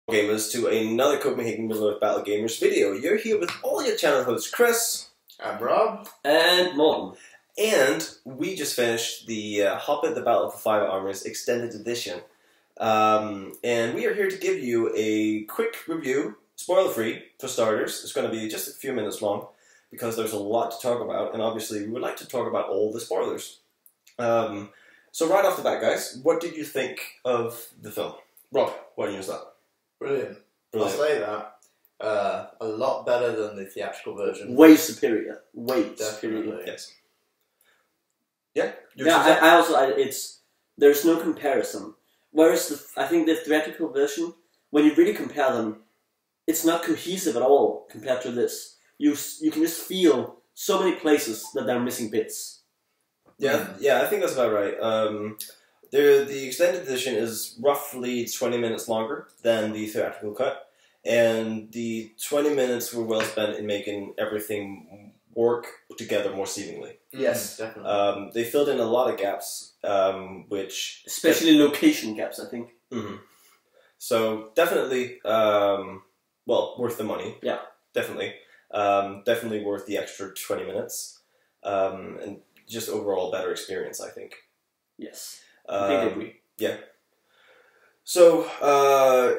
Gamers to another Copenhagen Middle Battle Gamers video. You're here with all your channel hosts, Chris. I'm Rob. And Morten. And we just finished the Hobbit, the Battle of the Five Armies Extended Edition. And we are here to give you a quick review, spoiler-free, for starters. It's going to be just a few minutes long, because there's a lot to talk about, and obviously we would like to talk about all the spoilers. So right off the bat, guys, what did you think of the film? Rob, why don't you start? Brilliant. Brilliant. I'll say that. A lot better than the theatrical version. Way superior. Way Definitely. superior. Yes. Yeah. There's no comparison. Whereas I think the theatrical version, when you really compare them, it's not cohesive at all compared to this. You can just feel so many places that they're missing bits. Yeah, I think that's about right. The extended edition is roughly 20 minutes longer than the theatrical cut, and the 20 minutes were well spent in making everything work together more seamlessly. Yes, definitely. They filled in a lot of gaps, which... Especially location gaps, I think. Mm-hmm. So, definitely, well, worth the money. Yeah. Definitely. Definitely worth the extra 20 minutes. And just overall better experience, I think. Yes. I agree. Yeah. So,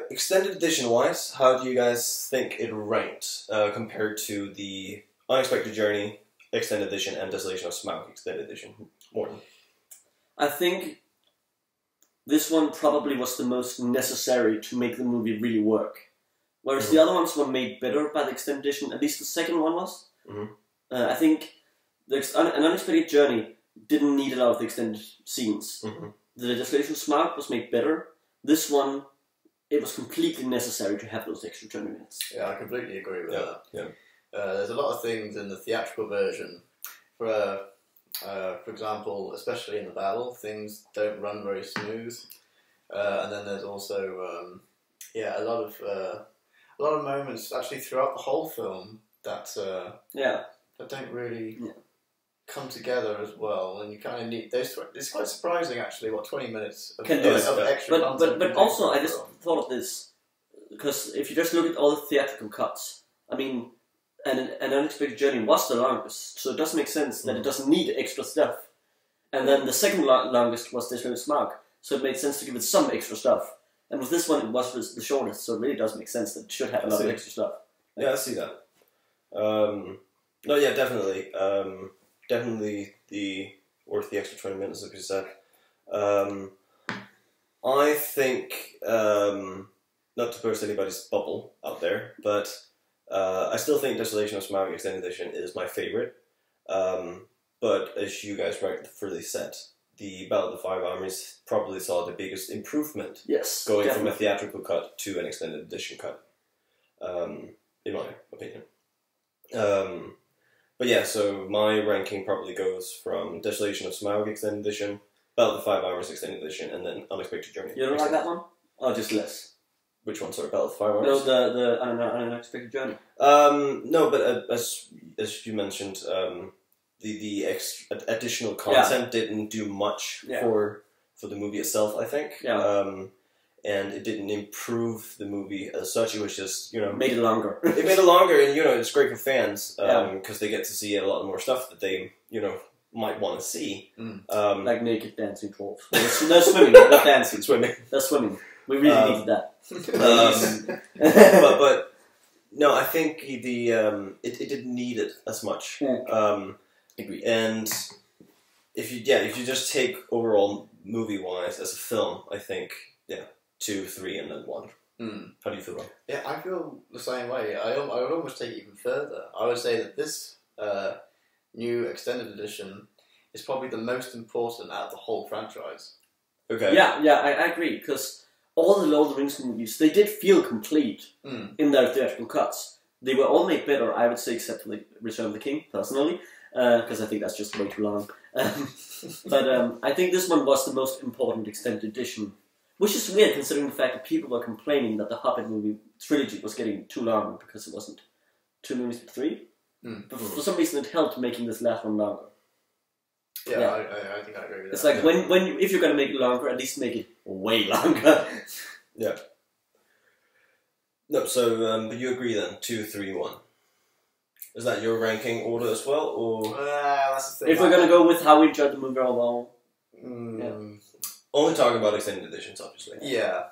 extended edition wise, how do you guys think it ranked compared to the Unexpected Journey extended edition and Desolation of Smaug extended edition? Morten? I think this one probably was the most necessary to make the movie really work. Whereas the other ones were made better by the extended edition, at least the second one was. I think An Unexpected Journey didn't need a lot of the extended scenes. The Desolation of Smaug was made better. This one, it was completely necessary to have those extra 20 minutes. Yeah, I completely agree with that. Yeah. There's a lot of things in the theatrical version. For example, especially in the battle, things don't run very smooth. And then there's also a lot of moments actually throughout the whole film that don't really come together as well, and you kind of need those. It's quite surprising actually what 20 minutes of extra content. But also I just thought of this, because if you just look at all the theatrical cuts, I mean, An Unexpected Journey was the longest, so it does make sense that it doesn't need extra stuff. And then the second longest was Desolation of Smaug, so it made sense to give it some extra stuff. And with this one, it was the shortest, so it really does make sense that it should have a lot of extra stuff. Yeah, I see that. No, yeah, definitely. Definitely worth the extra 20 minutes, like you said. I think, not to burst anybody's bubble out there, but I still think Desolation of Smaug Extended Edition is my favorite. But as you guys rightfully said, the Battle of the Five Armies probably saw the biggest improvement. Yes, going definitely. from a theatrical cut to an extended edition cut, in my opinion. But yeah, so my ranking probably goes from Desolation of Smaug Extended Edition, Battle of the Five Armies Extended Edition, and then Unexpected Journey. You don't like that one? Or just less? Which one, sorry? Battle of the Five Armies? No, the Unexpected Journey. No, but as you mentioned, the additional content didn't do much for the movie itself, I think. Yeah. And it didn't improve the movie as such. It was just, made it longer. It made it longer, and it's great for fans because they get to see a lot more stuff that they might want to see. Like naked dancing dwarves. They're swimming, not dancing. They're swimming. We really needed that. But no, I think it didn't need it as much. Agreed. And if you just take overall movie wise as a film, I think 2, 3, and then 1. How do you feel, Rob? Yeah, I feel the same way. I would almost take it even further. I would say that this new extended edition is probably the most important out of the whole franchise. Okay. Yeah, I agree, because all the Lord of the Rings movies, they did feel complete in their theatrical cuts. They were all made better, I would say, except for the Return of the King, personally, because I think that's just way too long. But I think this one was the most important extended edition. Which is weird, considering the fact that people were complaining that the Hobbit movie trilogy was getting too long because it wasn't 2 movies but 3. But for some reason it helped making this last one longer. Yeah. I think I agree with that. It's like, if you're going to make it longer, at least make it way longer. Yeah. No, so but you agree then? 2, 3, 1. Is that your ranking order as well, or that's the thing. If we're gonna go with how we enjoyed the movie overall, only talking about extended editions, obviously? Yeah.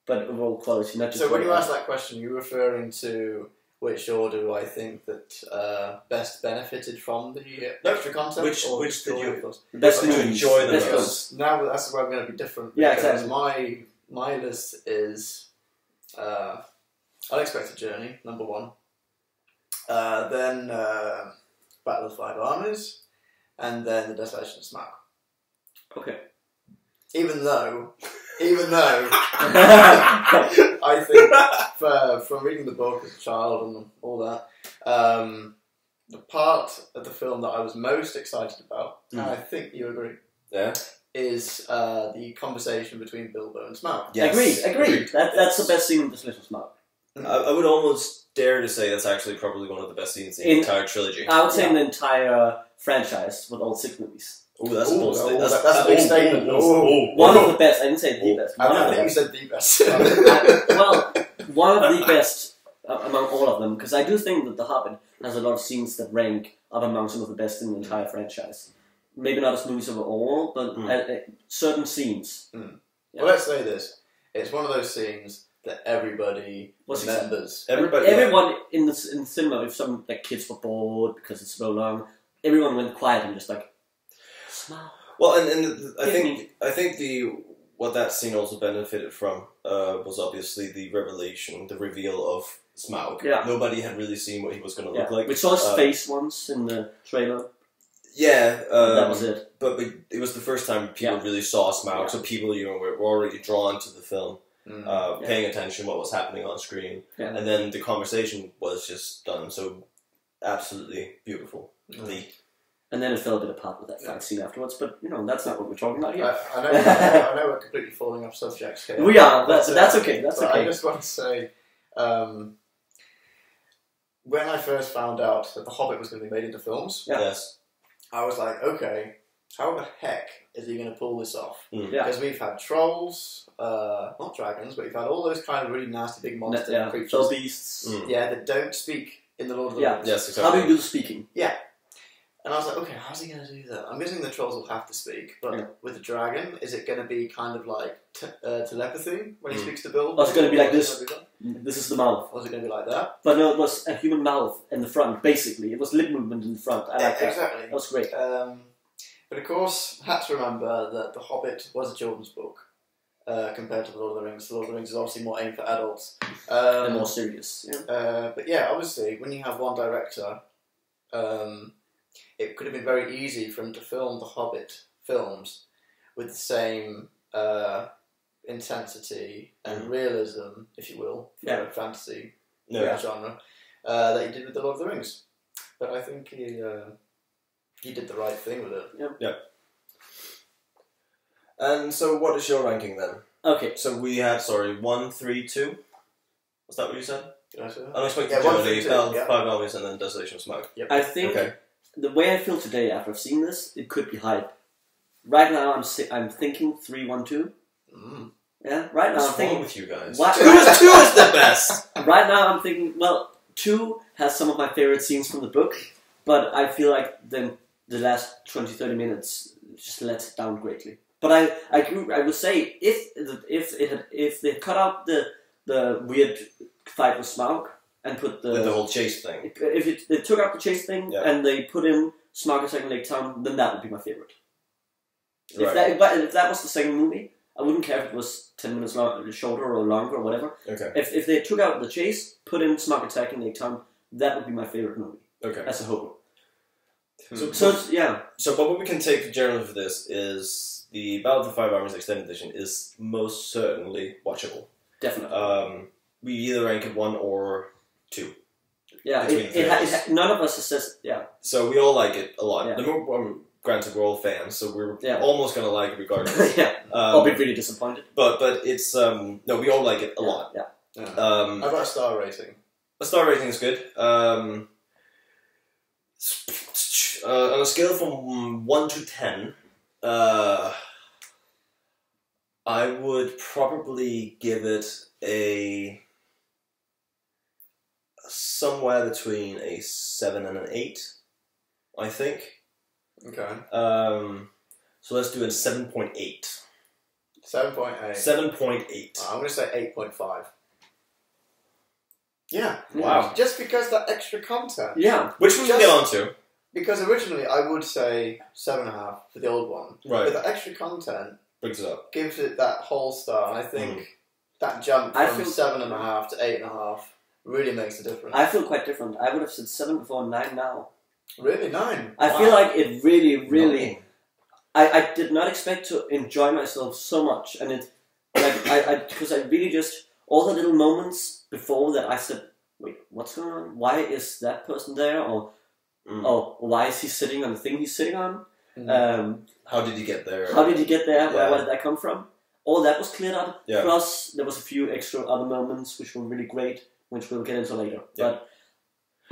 But overall quality, not just. So when you ask that question, you're referring to which order do I think that best benefited from the extra content? Which did you best to enjoy the best most? Now that's where I'm going to be different. Yeah, because exactly. My list is Unexpected Journey, number 1. Then Battle of the Five Armies, and then The Desolation of Smaug. Okay. Even though I think from reading the book as a child and all that, the part of the film that I was most excited about, and I think you agree, is the conversation between Bilbo and Smaug. Yes. Agreed. That's the best scene in Desolation of Smaug. I would almost dare to say that's actually probably one of the best scenes in the entire trilogy. I would say in the entire franchise with all 6 movies. Oh, that's a bold statement. That's a big statement. One of the best. I didn't say the best. I think you said the best. Well, one of the best among all of them, because I do think that The Hobbit has a lot of scenes that rank up among some of the best in the entire franchise. Maybe not as movies overall, but certain scenes. Yeah. Well, let's say this. It's one of those scenes that everybody remembers. Everyone in the cinema, if some kids were bored because it's so long, everyone went quiet and just like, smile. Well, and I think what that scene also benefited from was obviously the reveal of Smaug. Yeah. Nobody had really seen what he was going to look like. We saw his face once in the trailer. Yeah, that was it. But it was the first time people really saw Smaug, so people were already drawn to the film. Paying attention what was happening on screen, and then the conversation was just done so absolutely beautiful. And then it fell a bit apart with that fight scene afterwards, but that's not what we're talking about here. I know we're completely falling off subjects here. We are, that's okay. That's okay. I just want to say, when I first found out that The Hobbit was going to be made into films, I was like, okay, how the heck is he going to pull this off? Because we've had trolls, not dragons, but we've had all those kind of really nasty big monster creatures. Those beasts. That don't speak in the Lord of the Rings. Yes, exactly. How do you do the speaking? Yeah. And I was like, okay, how's he going to do that? I'm guessing the trolls will have to speak, but with the dragon, is it going to be kind of like telepathy when he speaks to Bilbo? Or is it going to be like this? This is the mouth. Or is it going to be like that? But no, it was a human mouth in the front, basically. It was lip movement in the front. I like that. Exactly. That was great. But of course, I had to remember that The Hobbit was a children's book compared to The Lord of the Rings. The Lord of the Rings is obviously more aimed for adults. And more serious. But yeah, obviously, when you have one director, it could have been very easy for him to film the Hobbit films with the same intensity and realism, if you will, for a fantasy genre, that he did with The Lord of the Rings. But I think he did the right thing with it. Yeah. And so what is your ranking then? Okay. So we had, 1, 3, 2? Was that what you said? Did I say that? Unexpected Journey, Five Armies, and then Desolation of Smaug. Yep. I think the way I feel today after I've seen this, it could be hype. Right now I'm thinking 3, 1, 2. Yeah, right now I'm thinking... What's wrong with you guys? 2 is the best! Right now I'm thinking, 2 has some of my favorite scenes from the book, but I feel like the last 20-30 minutes just lets it down greatly. But I would say if they cut out the weird fight with Smaug and put the whole chase thing, if they took out the chase thing and they put in Smaug attacking Laketown, then that would be my favorite. Right. If that was the second movie, I wouldn't care if it was 10 minutes shorter or longer or whatever. Okay. If they took out the chase, put in Smaug attacking Laketown, that would be my favorite movie. Okay. As a whole. So what we can take generally for this is the Battle of the Five Armies Extended Edition is most certainly watchable. Definitely. We either rank it 1 or 2. Yeah, none of us has said, So we all like it a lot. Yeah. Granted, we're all fans, so we're almost going to like it regardless. I'll be really disappointed. But it's, no, we all like it a lot. Yeah. How about a star rating? A star rating is good. On a scale from 1 to 10, I would probably give it a somewhere between a 7 and an 8, I think. Okay. So let's do a 7.8. 7.8. 7.8. I'm going to say 8.5. Yeah. Wow. Just because that extra content. Yeah. Which one we'll get on to. Because originally I would say 7.5 for the old one. Right. But the extra content brings it up. Gives it that whole star. And I think that jump from 7.5 to 8.5 really makes a difference. I feel quite different. I would have said 7 before, 9 now. Really? 9? I feel like it really... I did not expect to enjoy myself so much. And it... Like, because I really just... All the little moments before that I said, wait, what's going on? Why is that person there? Or, oh, why is he sitting on the thing he's sitting on? How did he get there? How did he get there? Yeah. Where did that come from? All that was cleared up. Yeah. Plus, there was a few extra other moments which were really great, which we'll get into later. Yeah. But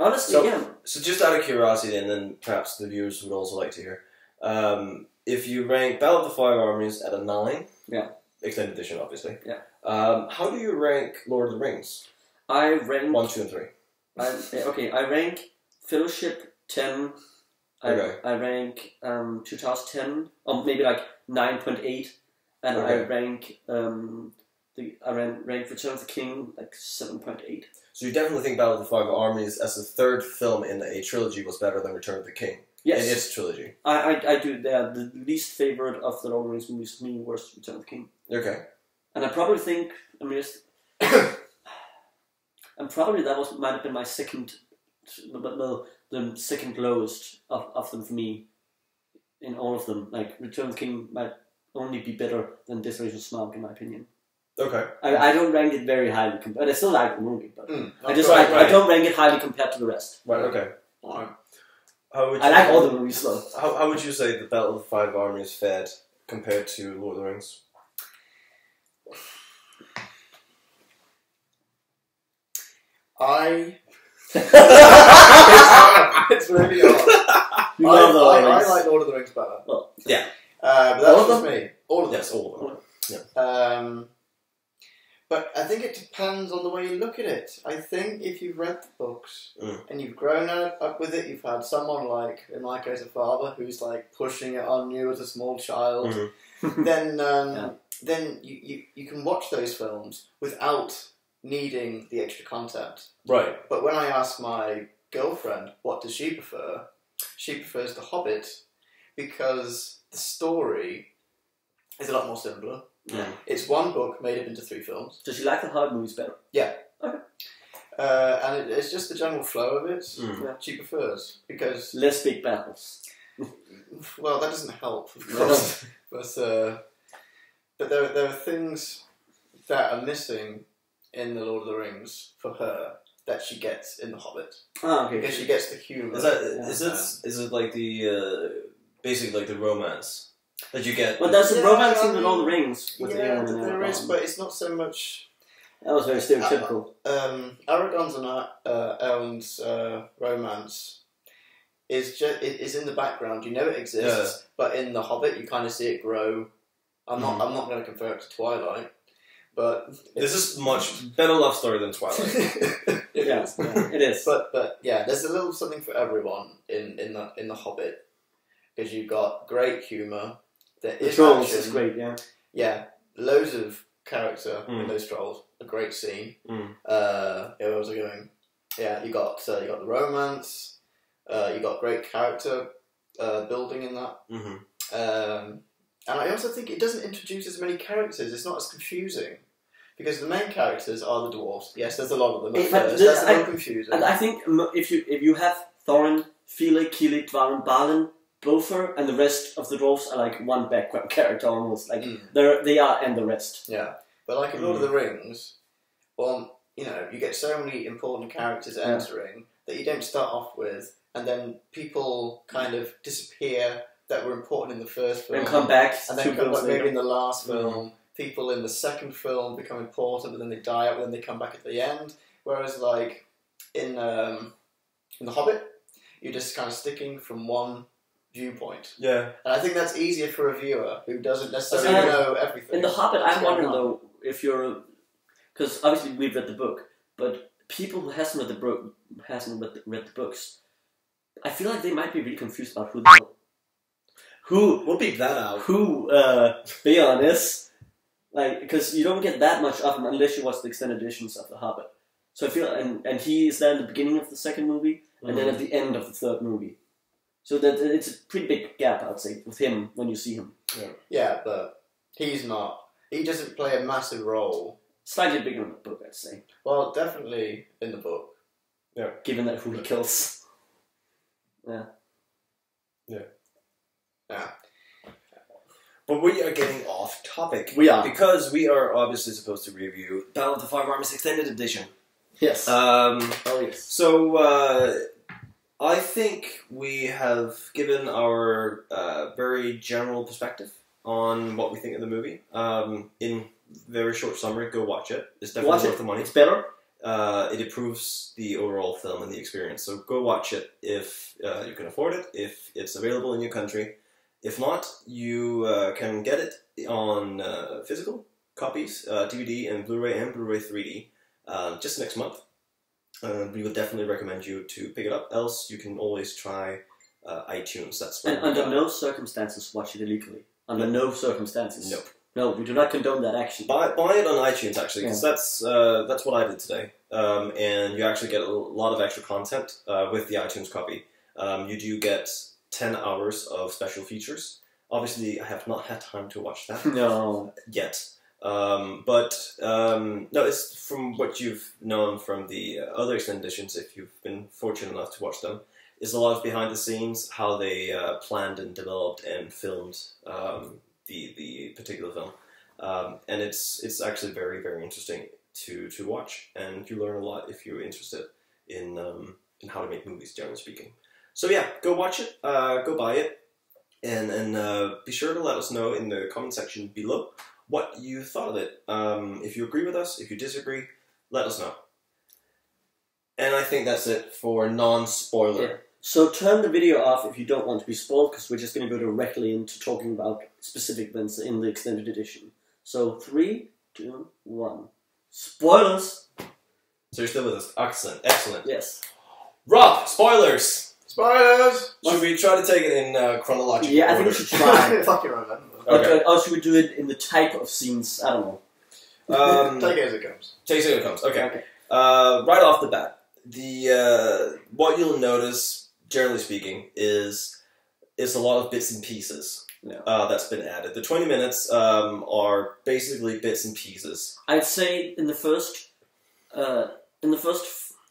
honestly, So just out of curiosity, and then perhaps the viewers would also like to hear, if you rank Battle of the Five Armies at a 9, extended edition, obviously. Yeah. How do you rank Lord of the Rings? I rank 1, 2, and 3. I rank Fellowship 10. Okay. I rank 2010, or maybe like 9.8, and I rank rank Return of the King like 7.8. So you definitely think Battle of the Five Armies as the third film in a trilogy was better than Return of the King? Yes. In its trilogy. I do. The least favorite of the Lord of the Rings movies to me was Return of the King. Okay. And I probably think, and probably that might have been my second, the second lowest of them for me, in all of them. Like, Return of the King might only be better than Desolation Smaug, in my opinion. Okay. I don't rank it very highly, but I still like the movie, but I don't rank it highly compared to the rest. Right, okay. Alright. I like all the movies, though. How would you say the Battle of the Five Armies fared compared to Lord of the Rings? It's really hard. I like Lord of the Rings better. Well, yeah. But that's just me. All of them. Yes, all of them. Yeah. But I think it depends on the way you look at it. I think if you've read the books and you've grown up with it, you've had someone like, in my case, a father who's like pushing it on you as a small child, then you can watch those films without needing the extra content. Right. But when I ask my girlfriend what does she prefer, she prefers The Hobbit because the story is a lot more simpler. Yeah. It's one book made up into 3 films. Does she like the Hobbit movies better? Yeah. Okay. And it's just the general flow of it she prefers because less big battles. Well, that doesn't help, of course. But there are things that are missing in the Lord of the Rings for her that she gets in The Hobbit. Oh, okay. Because she gets the humour. Is it like the basically like the romance that you get? Well, there's a romance in the Lord of the Rings. With there is, but it's not so much. That was very stereotypical. Aragorn's and Elrond's romance is in the background. You know it exists, but in The Hobbit you kind of see it grow. I'm not going to compare it to Twilight, but this is much better love story than Twilight. It is. But yeah, there's a little something for everyone in the Hobbit because you've got great humour. The trolls is great, Yeah, loads of character in those trolls. A great scene. Where was I going? Yeah, you got the romance. You got great character building in that. And I also think it doesn't introduce as many characters. It's not as confusing because the main characters are the dwarves. Yes, there's a lot of them. That's a little confusing. And I think if you have Thorin, Felix, Kilik, Dvarin, Balin, Bofer, and the rest of the dwarves are like one background character almost. Like they are and the rest. Yeah, but like in Lord of the Rings, well, you get so many important characters entering that you don't start off with, and then people kind of disappear that were important in the first film, and come back, and then come back maybe in the last film. People in the second film become important, but then they die out, and then they come back at the end. Whereas, like in The Hobbit, you're just kind of sticking from one viewpoint. Yeah. And I think that's easier for a viewer who doesn't necessarily know everything. In The Hobbit, I'm wondering though if you're, because obviously we've read the book, but people who hasn't read the books, I feel like they might be really confused about who the hell, We'll beep that out. who Beorn is. Like, because you don't get that much of him unless you watch the extended editions of The Hobbit. So I feel, and he is there in the beginning of the second movie, and then at the end of the third movie. So that it's a pretty big gap, I'd say, with him when you see him. Yeah, but he's not. He doesn't play a massive role. Slightly bigger in the book, I'd say. Well, definitely in the book. Yeah. Given that who he kills. Yeah. But we are getting off topic. We are. Because we are obviously supposed to review Battle of the Five Armies Extended Edition. Yes. Yes. So, I think we have given our very general perspective on what we think of the movie. In very short summary, go watch it. It's definitely worth the money. It's better. It improves the overall film and the experience. So go watch it if you can afford it, if it's available in your country. If not, you can get it on physical copies, DVD and Blu-ray 3D, just next month. We would definitely recommend you to pick it up. Else, you can always try iTunes. That's and under no circumstances watch it illegally. Under no circumstances. Nope. No, we do not condone that action. Buy it on iTunes actually, because that's what I did today. And you actually get a lot of extra content with the iTunes copy. You do get 10 hours of special features. Obviously, I have not had time to watch that. No. Yet. But no, it's from what you've known from the other extended editions, if you've been fortunate enough to watch them, is a lot of behind the scenes, how they planned and developed and filmed the particular film. And it's actually very, very interesting to watch, and you learn a lot if you're interested in how to make movies, generally speaking. So yeah, go watch it, go buy it, and be sure to let us know in the comment section below what you thought of it. If you agree with us, if you disagree, let us know. And I think that's it for non-spoiler. Yeah. So turn the video off if you don't want to be spoiled, because we're just going to go directly into talking about specific events in the extended edition. So 3, 2, 1. Spoilers! So you're still with us. Excellent, excellent. Yes. Rob, spoilers! Spoilers! Should we try to take it in chronological Yeah, I order? think we should try. Fucking remember. Okay. Or should we do it in the type of scenes? I don't know. Take it as it comes. Take it as it comes. Okay. Okay. Right off the bat, what you'll notice, generally speaking, is a lot of bits and pieces that's been added. The 20 minutes are basically bits and pieces. I'd say in the first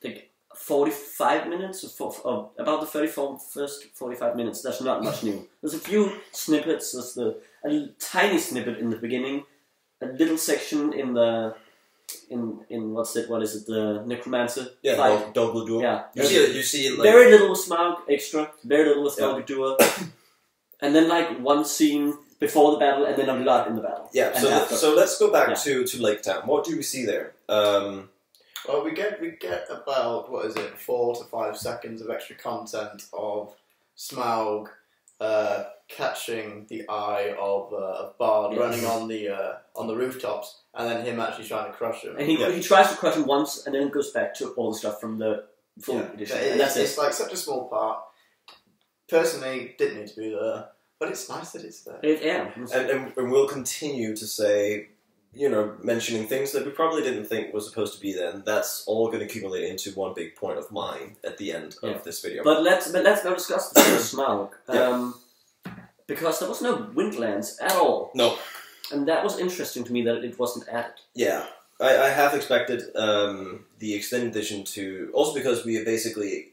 like 45 minutes, or about the first 45 minutes, there's not much new. There's a few snippets. There's a tiny snippet in the beginning, a little section in the what is it, the necromancer fight. Dhokla Door. Yeah, You see it like very little with Smaug extra, very little with Dhokla Door, and then like one scene before the battle, and then a lot in the battle. Yeah. So let's go back to Laketown. What do we see there? Well, we get about 4 to 5 seconds of extra content of Smaug catching the eye of Bard running on the rooftops, and then him actually trying to crush him. And he tries to crush him once, and then it goes back to all the stuff from the full edition. And that's it's like such a small part. Personally, didn't need to be there, but it's nice that it's there. And we'll continue to say, mentioning things that we probably didn't think was supposed to be there, and that's all going to accumulate into one big point of mine at the end of this video. But let's now discuss the Smaug. Because there was no Windlands at all. No. And that was interesting to me that it wasn't added. Yeah. I have expected the extended edition to, also because we basically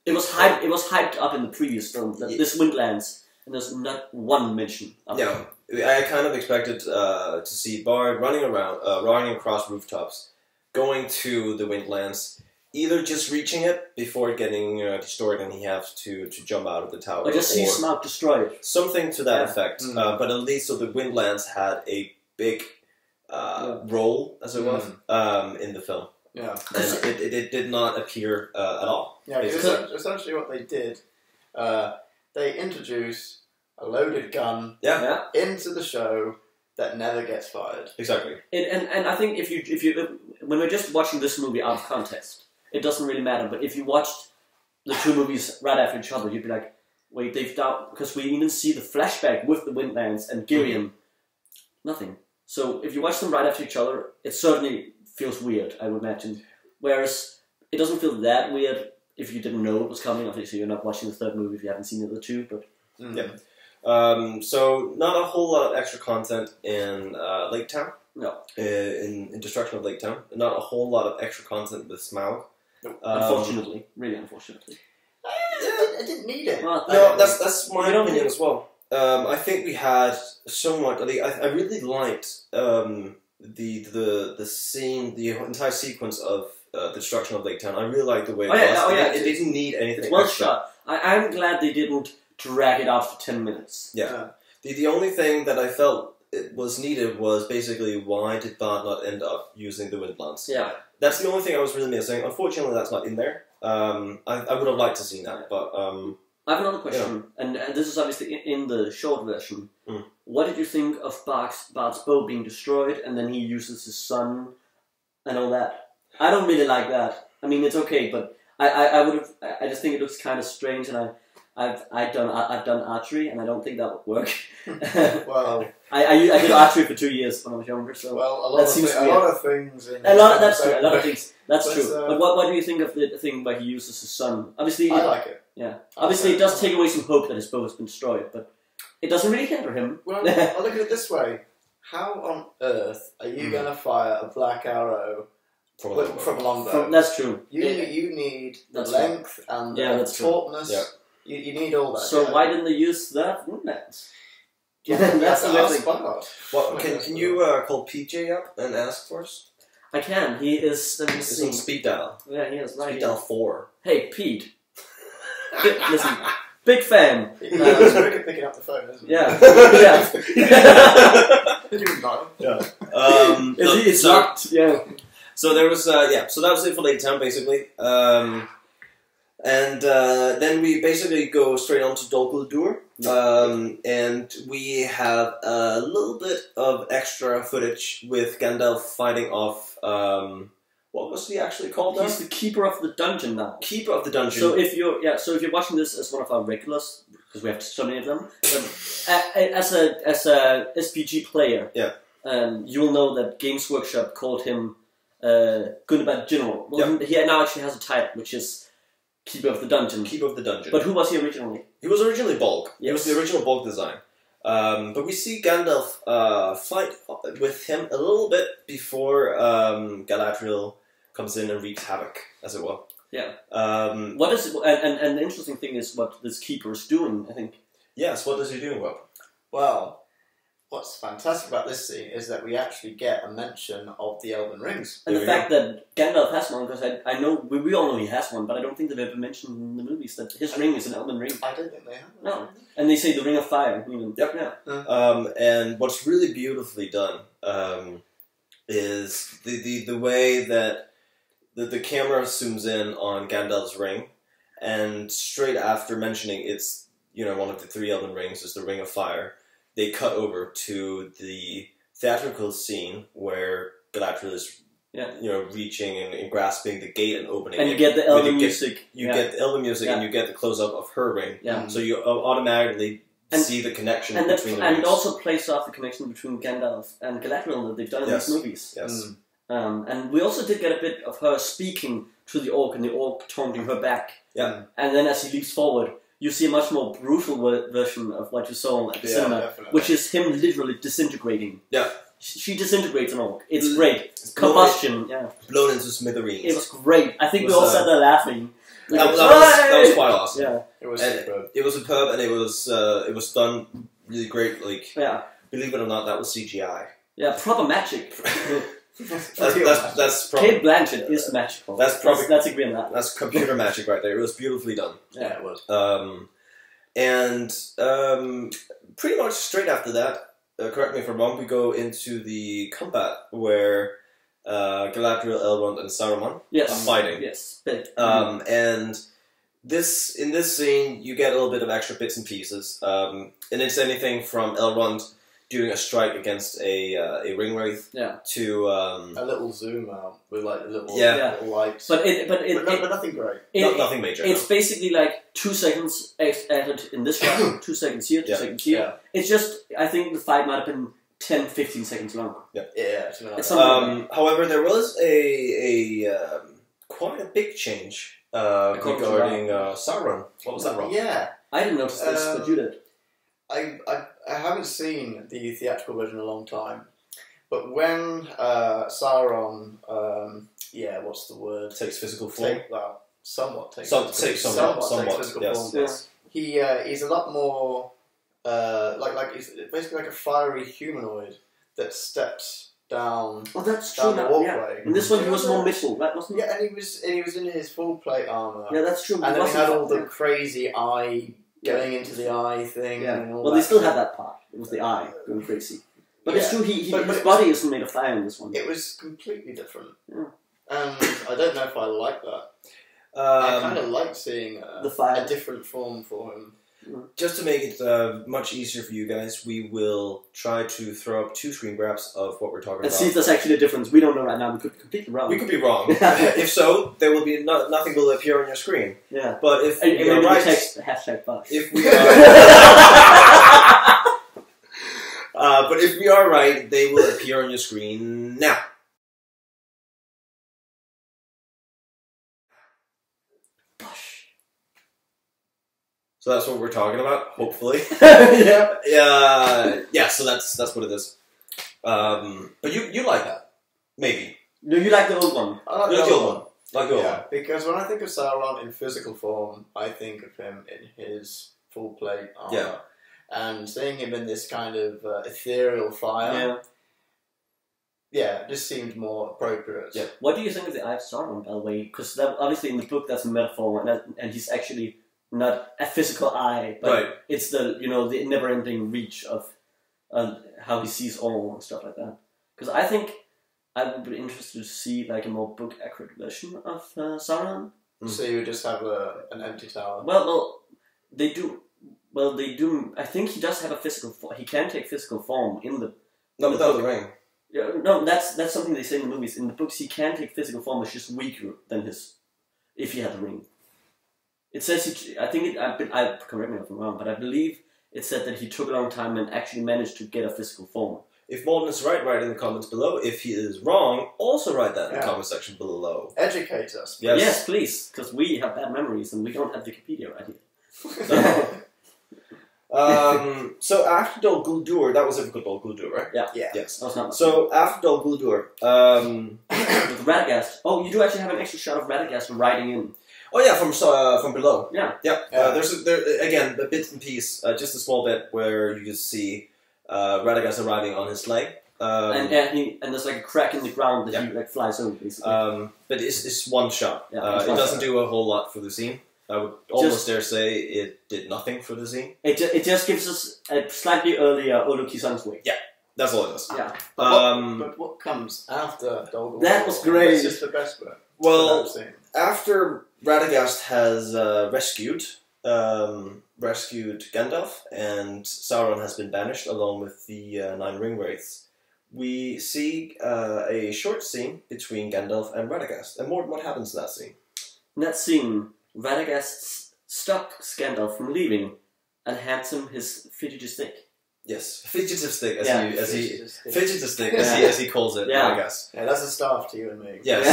it was hyped up in the previous film that this Windlands, and there's not one mention of it. I kind of expected to see Bard running across rooftops, going to the Windlands, either just reaching it before getting destroyed and he has to jump out of the tower. Or just see Smaug destroy it. Something to that effect. But at least so the Windlands had a big role, as it was, in the film. Yeah. And it did not appear at all. Yeah, because essentially what they did, they introduced a loaded gun into the show that never gets fired. Exactly. And I think if you when we're just watching this movie out of context, it doesn't really matter. But if you watched the two movies right after each other, you'd be like, wait, they've done, because we even see the flashback with the Windlands and Gillian, nothing. So if you watch them right after each other, it certainly feels weird, I would imagine. Whereas it doesn't feel that weird if you didn't know it was coming. Obviously, you're not watching the third movie if you haven't seen the other two, but yeah. So not a whole lot of extra content in Laketown. No. In Destruction of Laketown, not a whole lot of extra content with Smaug. Unfortunately, really unfortunately. I didn't need it. Well, No, that's my opinion as well. I think we had so much. I really liked the scene, the entire sequence of the destruction of Laketown. I really liked the way it was. It didn't need anything. It's well extra. shot. I'm glad they didn't drag it out for 10 minutes. Yeah. The only thing that I felt it was needed was basically why did Bart not end up using the Windlands? Yeah. That's the only thing I was really missing. Unfortunately, that's not in there. I would have liked to see that, but I have another question, and this is obviously in the short version. What did you think of Bart's bow being destroyed, and then he uses his son and all that? I don't really like that. I mean, it's okay, but I just think it looks kind of strange, and I've done archery, and I don't think that would work. Well, I did archery for 2 years when I was younger, so a lot of things. That's true. A lot of things. That's true. But what do you think of the thing where he uses his son? Obviously, I like it. Yeah. Obviously, it does take away some hope that his bow has been destroyed, but it doesn't really hinder him. Well, I'll look at it this way: how on earth are you going to fire a black arrow from a longbow? That's true. You need the length and the tautness. Yeah. You need all that. So why didn't they use that Windlands? Yeah, that's the last part. Well, can you call PJ up and ask for us? I can. He is. Let me see. He's on speed dial. Yeah, he is. Right. Speed dial 4. Hey, Pete. Listen, big fan. He's very good picking up the phone, isn't he? Yeah. Didn't even know. Yeah. It's locked. Yeah. So there was so that was it for Laketown basically. And then we basically go straight on to Dhokla Door. And we have a little bit of extra footage with Gandalf fighting off, what was he actually called now? He's the keeper of the dungeon now. Keeper of the dungeon. So if you're watching this as one of our regulars, because we have so many of them, as a SPG player, you will know that Games Workshop called him Gunabad General. Well, he now actually has a title, which is Keeper of the Dungeon. Keeper of the Dungeon. But who was he originally? He was originally Bolg. Yes. He was the original Bolg design. But we see Gandalf fight with him a little bit before Galadriel comes in and wreaks havoc, as it were. Yeah. What is and the interesting thing is what this keeper is doing, I think. Yes, what is he doing, Rob? Well, what's fantastic about this scene is that we actually get a mention of the Elven Rings. And the fact that Gandalf has one, because I know, we all know he has one, but I don't think they've ever mentioned in the movies that his ring is an Elven ring. I don't think they have. No. And they say the Ring of Fire. Even. Yep. Yeah. And what's really beautifully done is the way that the camera zooms in on Gandalf's ring, and straight after mentioning it's one of the 3 Elven rings is the Ring of Fire, they cut over to the theatrical scene where Galadriel is reaching and grasping the gate and opening it. And you get the Elven music. You get the Elven music and you get the close-up of her ring. Yeah. So you automatically see the connection between the rings. And it also plays off the connection between Gandalf and Galadriel that they've done in these movies. Yes. And we also did get a bit of her speaking to the orc and the orc taunting her back. Yeah. And then as he leaps forward, you see a much more brutal version of what you saw at the cinema, definitely. which is him literally disintegrating. Yeah. She disintegrates an orc. It's great. It's combustion. Blown into smithereens. It was great. I think we all sat there laughing. That was quite awesome. Yeah. It was superb. It was superb, and it was done really great. Like, believe it or not, that was CGI. Yeah, proper magic. That's probably, Kate Blanchett is magical. Let's agree on that. That's computer magic right there. It was beautifully done. Yeah, it was. Pretty much straight after that, correct me if I'm wrong, we go into the combat where Galadriel, Elrond, and Saruman are fighting. Yes. And in this scene, you get a little bit of extra bits and pieces. And it's anything from Elrond doing a strike against a ring wraith. Yeah. To a little zoom out with like little lights, but nothing great. Nothing major. It's basically like 2 seconds added in this shot, 2 seconds here, 2 seconds here. Yeah. It's just, I think the fight might have been 10-15 seconds long. Yeah. It's however, there was a quite a big change regarding Sauron. What was that wrong? Yeah, I didn't notice this, but you did. I haven't seen the theatrical version in a long time, but when Sauron, what's the word? Takes physical form. Somewhat takes somewhat physical yes, form. yes. He's a lot more he's basically like a fiery humanoid that steps down. Oh, that's down true. the walkway. In this one, he was more mithril, right? Wasn't he? Yeah, and he was in his full plate armor. Yeah, that's true. And then he had all the crazy eye going into the eye thing. Yeah. And all well, that they still stuff. had that part. It was the eye going crazy. But it's Yeah. true. His body isn't made of fire in this one. It was completely different. Yeah. And I don't know if I like that. I kind of like seeing the fire. a different form for him. Just to make it much easier for you guys, we will try to throw up 2 screen grabs of what we're talking And about. see if there's actually a difference. We don't know right now. We could be completely wrong. We could be wrong. If so, there will be nothing will appear on your screen. Yeah. But if and we are maybe right, text #Bush. if we are, but if we are right, they will appear on your screen now. So that's what we're talking about, hopefully. Yeah. Yeah. So that's what it is. But you like that, maybe? No, you like the old one. I like You like the the old old one. Like the old one. Because when I think of Sauron in physical form, I think of him in his full plate armor. Yeah. And seeing him in this kind of ethereal fire, it just seemed more appropriate. Yeah. What do you think of the Eye of Sauron, by the way? Because obviously in the book that's a metaphor, and he's actually not a physical eye, but it's the the never-ending reach of how he sees all and stuff like that. Because I think I would be interested to see like a more book-accurate version of Sauron. So you would just have an empty tower. Well, they do. Well, they do. I think he does have a physical form. He can take physical form in the. No, without the ring. Yeah, no, that's something they say in the movies. In the books, he can take physical form. It's just weaker than his, if he had the ring. It says he. I think I correct me if I'm wrong, but I believe it said that he took a long time and actually managed to get a physical form. If Morten is right, write in the comments below. If he is wrong, also write that in the comment section below. Educate us. Yes, please, because we have bad memories and we don't have Wikipedia right here. So after Dol Guldur, that was a good Dol Guldur, right? Yeah. Yes. That was not So after Dol Guldur, with Radagast. Oh, you do actually have an extra shot of Radagast riding in. oh yeah, from below. Yeah. Yep. There's again a bit and piece, just a small bit where you just see Radagast arriving on his sleigh. And there's like a crack in the ground that he like flies over basically. But it's one shot. Yeah, it doesn't do a whole lot for the scene. I would almost dare say it did nothing for the scene. It just gives us a slightly earlier Olo Kisan's way. Yeah, that's all it does. Yeah. But what comes after Dol Guldur? That was great. It's just the best bit. Well, after Radagast has rescued Gandalf and Sauron has been banished along with the 9 Ringwraiths, we see a short scene between Gandalf and Radagast. And what happens in that scene? In that scene, Radagast stops Gandalf from leaving and hands him his fidgety stick. Yes, fidgetive stick, as he calls it. Yeah. Radagast. Yeah, that's a staff to you and me. Yes.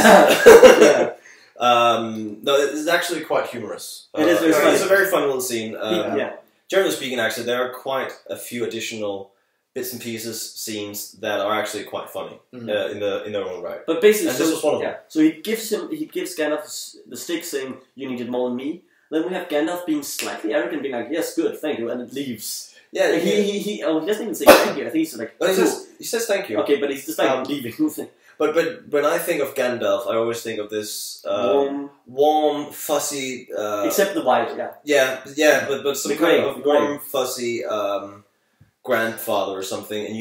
Yeah. No, it's actually quite humorous. It is very funny. It's a very fun little scene. Yeah. Generally speaking, actually, there are quite a few additional bits and pieces, scenes that are actually quite funny in their own right. But basically, and this was one of them. So he gives Gandalf the stick, saying, "You needed more than me." Then we have Gandalf being slightly arrogant, being like, "Yes, good, thank you," and it leaves. Yeah, he doesn't even say thank you. I think he's like, he says thank you. Okay, but he's just like leaving. But when I think of Gandalf, I always think of this warm, fuzzy. Except the white, yeah, but some kind of warm, fuzzy grandfather or something, and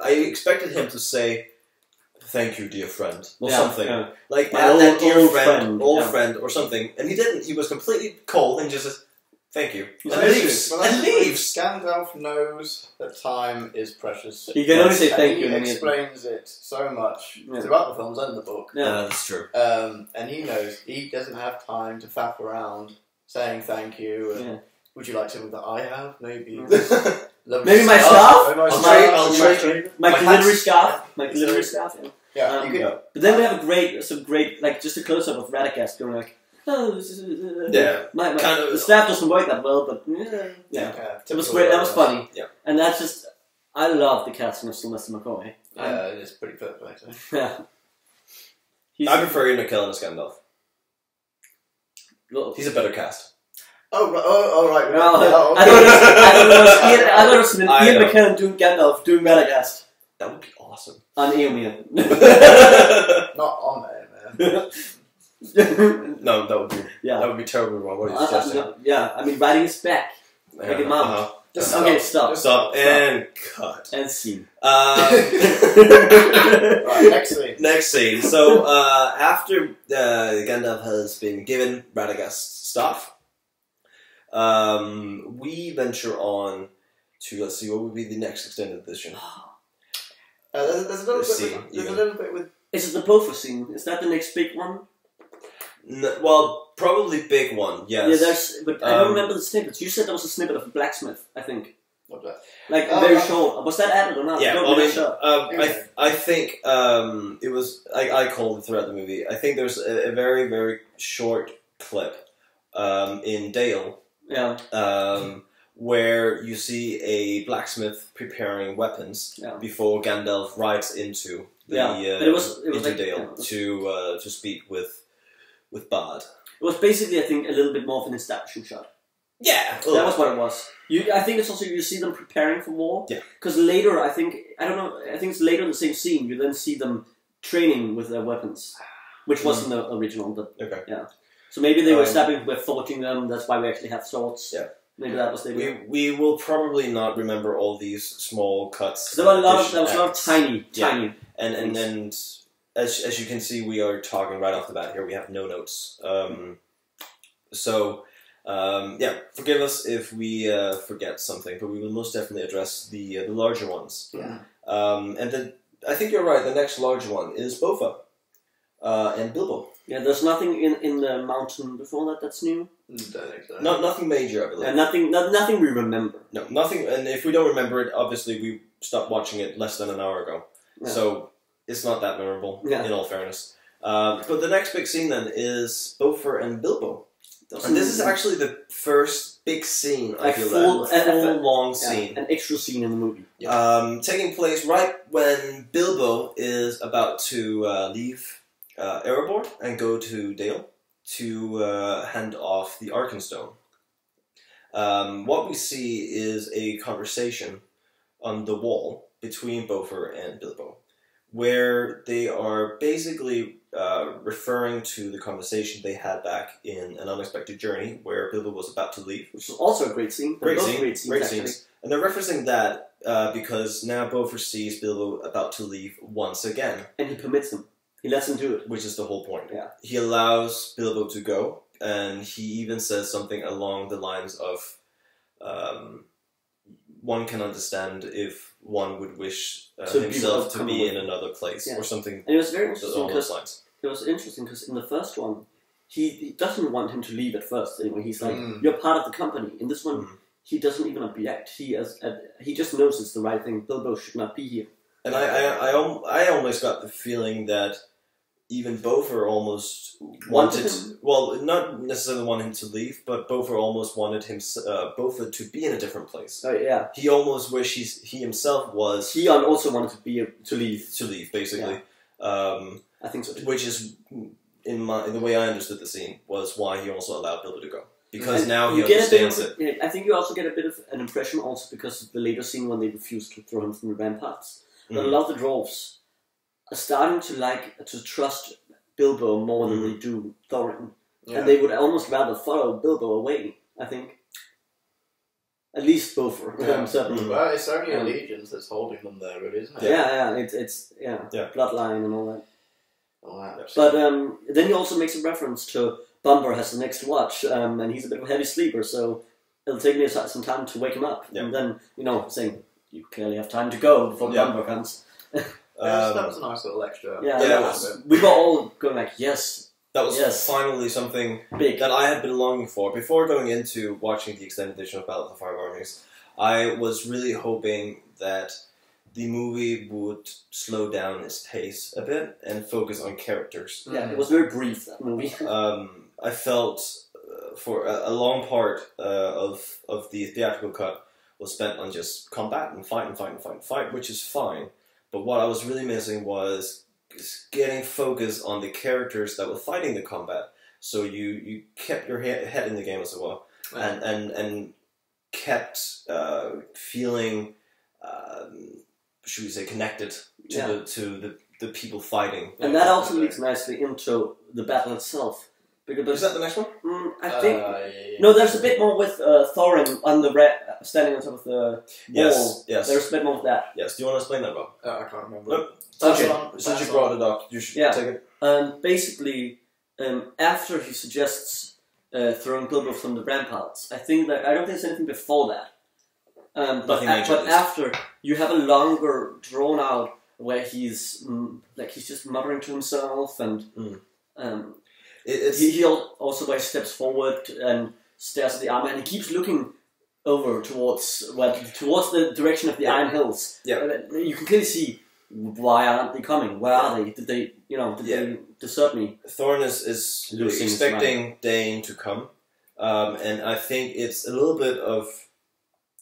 I expected him to say, "Thank you, dear friend," or something like that dear friend, old friend, or something, and he didn't. He was completely cold and just. Thank you. He's And very leaves. Well, And leaves. Gandalf knows that time is precious. He can only say thank you. He and explains it so much Yeah. throughout the films and the book. Yeah. That's true. And he knows he doesn't have time to faff around saying thank you. And, Yeah. would you like something that I have? Maybe. Maybe my scarf? I'll trade. My My glittery hats. scarf. My glittery scarf. Yeah. Yeah, you could. But then we have some great, like just a close up of Radagast going like, oh, this is, Yeah. my Kind of- the staff doesn't work that well, but yeah. It was great. That was funny. Yeah. And that's just, I love the casting of Sylvester McCoy. Yeah, it's pretty perfect. Actually. Yeah. I prefer Ian McKellen as Gandalf. He's a better cast. Oh, right. No, Oh, I thought it was Ian know. McKellen doing Gandalf, doing Radagast That would be awesome. on Eomer. Not on there, man. No, that would be terribly wrong. What are you suggesting? No, yeah, I mean, writing is back. Like a mom. Just Okay, stop. Stop and cut. And scene. Right, next scene. Next scene. So after Gandalf has been given Radagast's staff, we venture on to, let's see, what would be the next extended edition? There's a little bit with. Is it the Bofa scene? Is that the next big one? Well, probably big one, yes. Yeah, but I don't remember the snippets. You said there was a snippet of Blacksmith, I think. What's that? Like, very short. Was that added or not? Yeah, I'm I not mean, really sure. I think it was. I called it throughout the movie. I think there's a very, very short clip in Dale. Yeah. Where you see a blacksmith preparing weapons before Gandalf rides into the but it was like, Dale to speak with Bard. It was basically, I think, a little bit more of an establishing shot. Yeah, that was what it was. I think it's also you see them preparing for war. Yeah. Because later, I think it's later in the same scene. You then see them training with their weapons, which wasn't the original. But okay. Yeah. So maybe they were we're forging them. That's why we actually have swords. Yeah. Maybe that was we will probably not remember all these small cuts. There was a lot of tiny. And as you can see, we are talking right off the bat here. We have no notes. Forgive us if we forget something, but we will most definitely address the larger ones. Yeah. I think you're right. The next large one is Bofa and Bilbo. Yeah, there's nothing in the mountain before that that's new. Don't think so. Nothing major, I believe. And nothing we remember. No, nothing. And if we don't remember it, obviously we stopped watching it less than an hour ago. Yeah. So it's not that memorable, Yeah. in all fairness. But the next big scene then is Bofa and Bilbo. And this is actually the first big scene, I feel full long scene. An extra scene in the movie. Taking place right when Bilbo is about to leave Erebor and go to Dale to hand off the Arkenstone. What we see is a conversation on the wall between Bofa and Bilbo, where they are basically referring to the conversation they had back in An Unexpected Journey, where Bilbo was about to leave. Which was also a great scene. Great scenes. Actually. And they're referencing that because now Bofa sees Bilbo about to leave once again. And he permits him. He lets him do it. Which is the whole point. Yeah. He allows Bilbo to go, and he even says something along the lines of, one can understand if one would wish himself to be in another place, or something. And it was very interesting along those lines. It was interesting because in the first one, he doesn't want him to leave at first. Anyway, he's like, "You're part of the company." In this one, he doesn't even object. He just knows it's the right thing. Bilbo should not be here. And I almost got the feeling that even Bofa almost wanted, well, not necessarily wanted him to leave, but Bofa almost wanted Bofa to be in a different place. Oh yeah. He almost wished he himself was. He also wanted to leave. To leave, basically. Yeah. I think so too. Which is, in the way I understood the scene, was why he also allowed Bilbo to go. Because now he understands it. I think you also get a bit of an impression also because of the later scene when they refuse to throw him from the ramparts. A lot of the dwarves are starting to trust Bilbo more than they do Thorin. Yeah. And they would almost rather follow Bilbo away, I think. At least Bofa. Yeah. Well, it's only allegiance that's holding them there, really, isn't it? Yeah, it's bloodline and all that. Oh, wow. But then he also makes a reference to Bumber has the next watch, and he's a bit of a heavy sleeper, so it'll take me some time to wake him up, Yeah. and then saying you clearly have time to go before Dunbar comes. That was a nice little extra. We were all going like, yes. That was finally something big that I had been longing for. Before going into watching the extended edition of Battle of the Five Armies, I was really hoping that the movie would slow down its pace a bit and focus on characters. Yeah, it was very brief, that movie. I felt for a long part of the theatrical cut was spent on just combat and fight, which is fine. But what I was really missing was getting focus on the characters that were fighting the combat. So you kept your head in the game as well, and kept feeling, should we say, connected to the people fighting. And that also leads nicely into the battle itself. Is that the next one? I think no. There's a bit more with Thorin on the standing on top of the wall. Yes. There's a bit more of that. Yes. Do you want to explain that, Rob? I can't remember. Nope. Since you brought it up, you should take it. Basically, after he suggests throwing Bilbo from the ramparts, I don't think there's anything before that. But after, you have a longer drawn out where he's just muttering to himself and. He also where he steps forward and stares at the armor, and he keeps looking over towards the direction of the Iron Hills. Yeah, you can clearly see, why aren't they coming? Where are they? Did they desert me? Thorin is expecting Dane to come, and I think it's a little bit of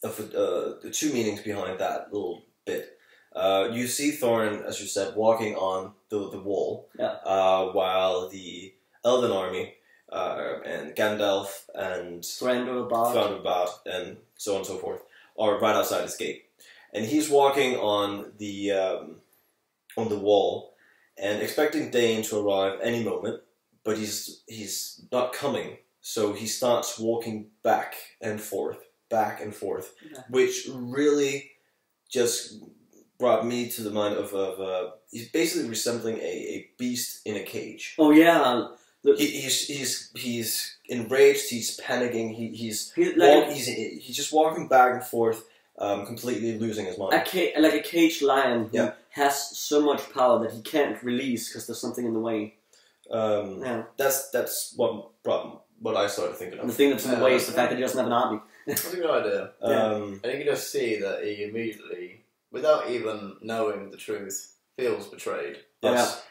the two meanings behind that little bit. You see Thorin, as you said, walking on the wall, while the Elven army and Gandalf and Thranduil and so on and so forth are right outside his gate, and he's walking on the wall and expecting Dane to arrive any moment, but he's not coming. So he starts walking back and forth, which really just brought me to the mind of he's basically resembling a beast in a cage. Oh yeah. He's enraged. He's panicking. He's just walking back and forth, completely losing his mind. Like a caged lion who has so much power that he can't release because there's something in the way. That's what I started thinking of. And the thing that's in the way is the fact that he doesn't have an army. That's a good idea. And you can just see that he immediately, without even knowing the truth, feels betrayed. Yes.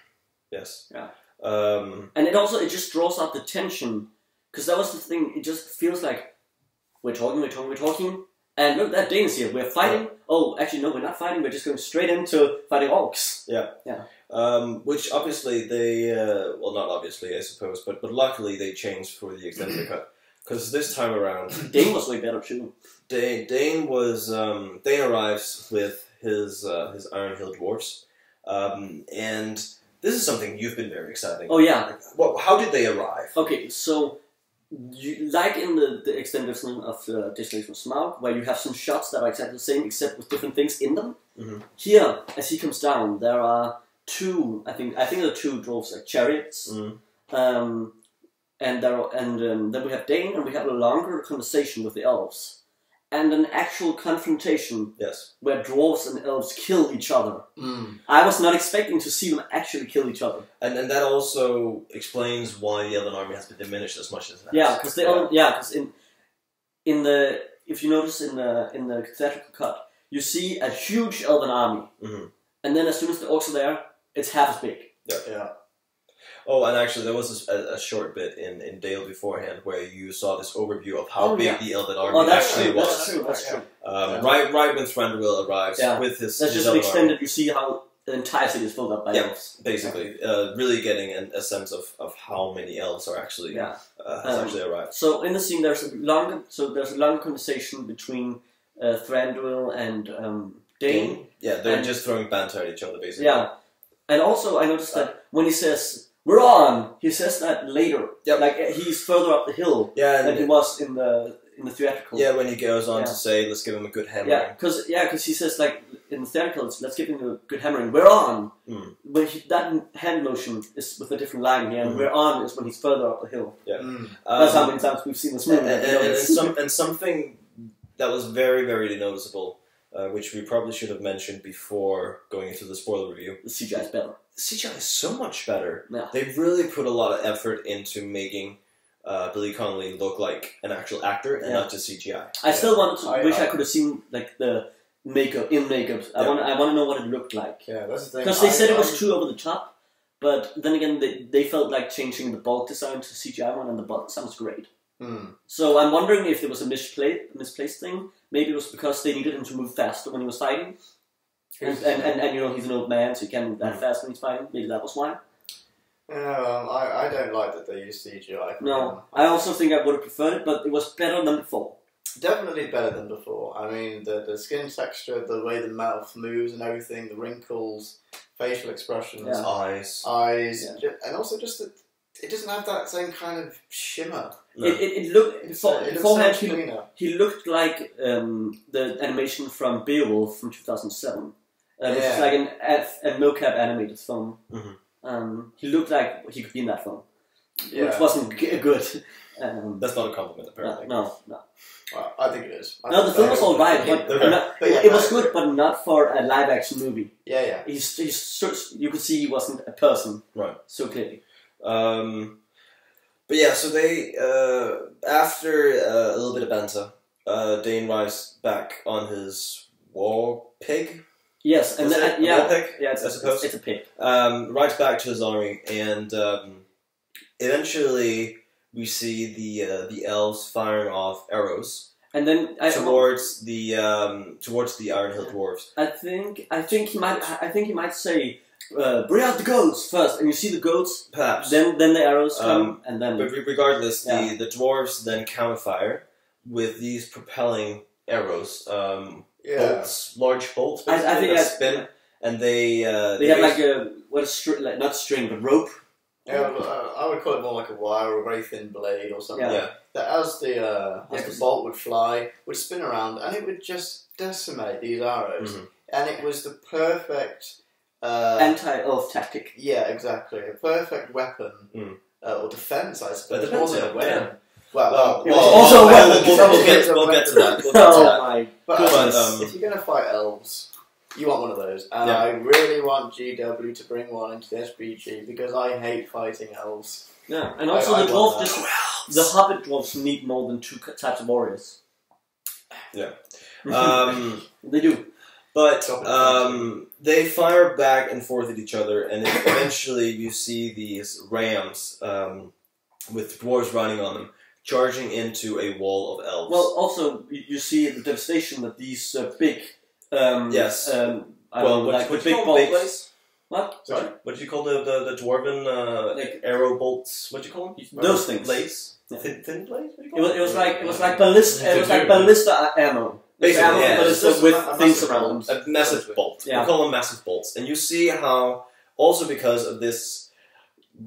Yes. Yeah. And it just draws out the tension, because that was the thing. It just feels like we're talking, and look, that Dane's here. We're fighting. Yeah. Oh, actually, no, we're not fighting. We're just going straight into fighting orcs. Yeah. Which obviously they, well, not obviously, I suppose, but luckily they changed for the extended cut, because this time around Dane was way better too. Dane arrives with his Iron Hill dwarves, and. This is something you've been very excited. Oh yeah. How did they arrive? Okay, so like in the extended version of Desolation of Smaug, where you have some shots that are exactly the same except with different things in them. Mm-hmm. Here, as he comes down, there are two. I think there are two dwarves, like chariots. Mm-hmm. And then we have Dane, and we have a longer conversation with the elves. And an actual confrontation where dwarves and elves kill each other. Mm. I was not expecting to see them actually kill each other. And that also explains why the Elven army has been diminished as much as it has. Yeah, because if you notice in the theatrical cut, you see a huge Elven army, and then as soon as the orcs are there, it's half as big. Yeah. Oh, and actually, there was a short bit in Dale beforehand where you saw this overview of how big the Elven army actually was. That's true. Right when Thranduil arrives with his That's just Elven extended. army. You see how the entire city is filled up by elves. Basically, really getting a sense of how many elves are actually has actually arrived. So in the scene, there's a long conversation between Thranduil and Dane. Yeah, they're just throwing banter at each other, basically. Yeah, and also I noticed that when he says, "We're on," he says that later. Yep. Like he's further up the hill than he was in the theatrical. Yeah, when he goes on to say, "Let's give him a good hammering." Yeah, because he says like in the theatricals, let's give him a good hammering. We're on. But that hand motion is with a different line here, and we're on is when he's further up the hill. Yeah, that's how many times we've seen this movie. And something that was very, very noticeable, which we probably should have mentioned before going into the spoiler review. The CGI is better. The CGI is so much better. Yeah. They really put a lot of effort into making Billy Connolly look like an actual actor and not just CGI. I still wish I could have seen like the makeup in makeup. I want to know what it looked like. Yeah, that's the thing. Because they said it was too over the top, but then again they felt like changing the bulk design to CGI one, and the bulk sounds great. So I'm wondering if there was a misplaced thing. Maybe it was because they needed him to move faster when he was fighting, and you know he's an old man, so he can't move that fast when he's fighting. Maybe that was why. I don't like that they use CGI. No, I also think I would have preferred it, but it was better than before. Definitely better than before. I mean, the skin texture, the way the mouth moves and everything, the wrinkles, facial expressions, eyes, and also just that it doesn't have that same kind of shimmer. No. It looked beforehand. He looked like the animation from Beowulf from 2007. Which is like a mocap animated film. He looked like he could be in that film, which wasn't good. That's not a compliment, apparently. No. Well, I think it is. The film was alright, but it was good, but not for a live action movie. Yeah. You could see he wasn't a person, right? So clearly. But yeah, so they after a little bit of banter, Dane rides back on his war pig. Yes, and then, it's a pig. Rides back to his army, and eventually we see the elves firing off arrows, and then towards the Iron Hill dwarves. I think he might say, "Bring out the goats first," and you see the goats. Perhaps. Then the arrows come, and then. But regardless, the dwarves then counterfire with these propelling arrows. Bolts, large bolts, I think that spin, and they have like a not string but rope. Yeah, I would call it more like a wire or a very thin blade or something. Yeah. That as the bolt would fly, would spin around, and it would just decimate these arrows. And it was the perfect anti-elf tactic. Yeah, exactly. A perfect weapon or defense, I suppose. It wasn't a weapon. Well, also we'll get to that. But if you're going to fight elves, you want one of those. And I really want GW to bring one into the SBG because I hate fighting elves. Yeah, and also the Hobbit dwarves need more than 2 types of warriors. Yeah. They do. But they fire back and forth at each other, and eventually you see these rams with dwarves riding on them, charging into a wall of elves. Well, also you see the devastation that these big, what do you call bolts? What? Sorry, what do you call the dwarven arrow bolts? What do you call them? Those things. Blades. Yeah. Thin blades. It was like ballista ammo. Basically, ballista with things around them. A massive bolt. Yeah. We call them massive bolts, and you see how also because of this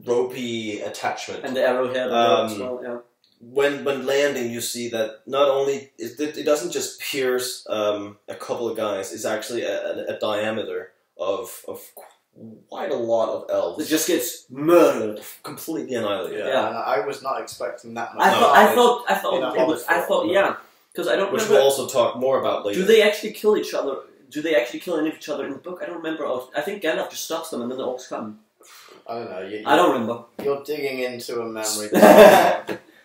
ropey attachment and the arrowhead as well. Yeah. When landing, you see that not only it doesn't just pierce a couple of guys; it's actually a diameter of quite a lot of elves. It just gets murdered, completely annihilated. Yeah, and I was not expecting that much. I thought, yeah, because I don't. Which remember, we'll also talk more about later. Do they actually kill each other? Do they actually kill any of each other in the book? I don't remember. I think Gandalf just stops them, and then the orcs come. I don't know. I don't remember. You're digging into a memory.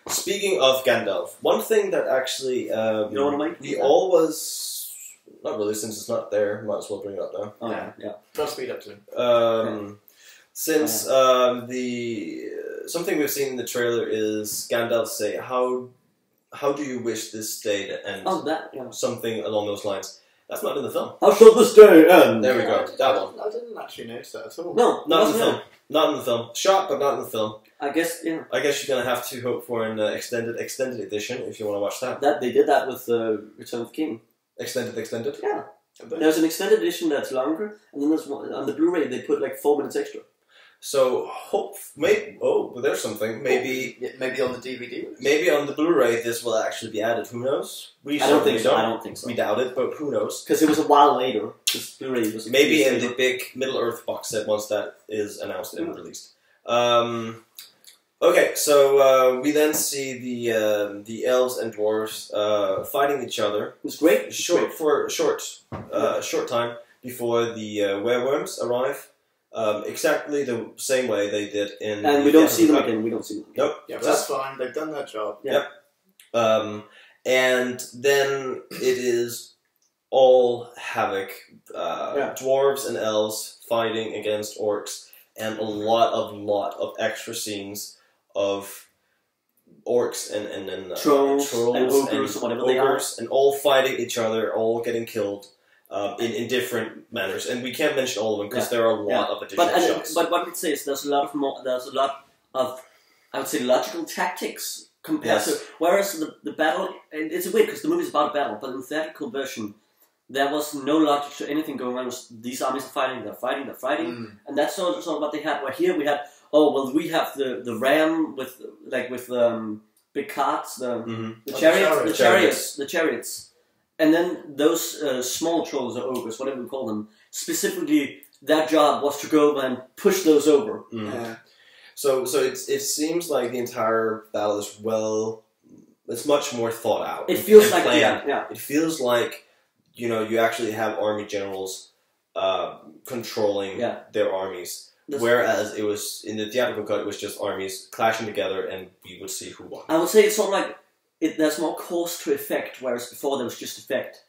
Speaking of Gandalf, one thing that actually you know what I mean? the all was not really since it's not there. Might as well bring it up now. Oh yeah. Gotta speed up too. Since something we've seen in the trailer is Gandalf say, "How do you wish this day to end?" Oh, that something along those lines. That's not in the film. How shall this day end? There we go. That one. I didn't actually notice that at all. No, not in the film. Not in the film. Shot, but not in the film. I guess I guess you're gonna have to hope for an extended edition if you want to watch that. That they did that with Return of the King. Extended. Yeah. There's an extended edition that's longer, and then there's one on the Blu-ray they put like 4 minutes extra. So there's something. Maybe on the DVD. Maybe on the Blu-ray this will actually be added. Who knows? I don't think so. We doubt it, but who knows? Because it was a while later. This Blu-ray was maybe in the big Middle Earth box set once that is announced and released. Okay, so we then see the elves and dwarves fighting each other. It was great. For a short time before the werewolves arrive. Exactly the same way they did in. And we don't see them again. We don't see them again. Nope. Yeah, but that's fine. They've done their job. Yeah. Yep. And then it is all havoc. Dwarves and elves fighting against orcs, and a lot of extra scenes of orcs and trolls and ogres or whatever they are, and all fighting each other, all getting killed in different manners. And we can't mention all of them because there are a lot of additional shots. But what we'd say is there's a lot of I would say logical tactics compared to, whereas the battle, and it's weird because the movie's about a battle, but in the theatrical version there was no logic to anything going on. It was, these armies are fighting, they're fighting, and that's sort of what they had. Where here we had, we have the ram with big carts, the chariots, and then those small trolls or ogres, whatever we call them. Specifically, their job was to go over and push those over. So it seems like the entire battle is it's much more thought out. It feels like planned. It feels like you actually have army generals controlling their armies. Whereas it was in the theatrical cut, it was just armies clashing together, and we would see who won. I would say it's sort of like there's more cause to effect, whereas before there was just effect.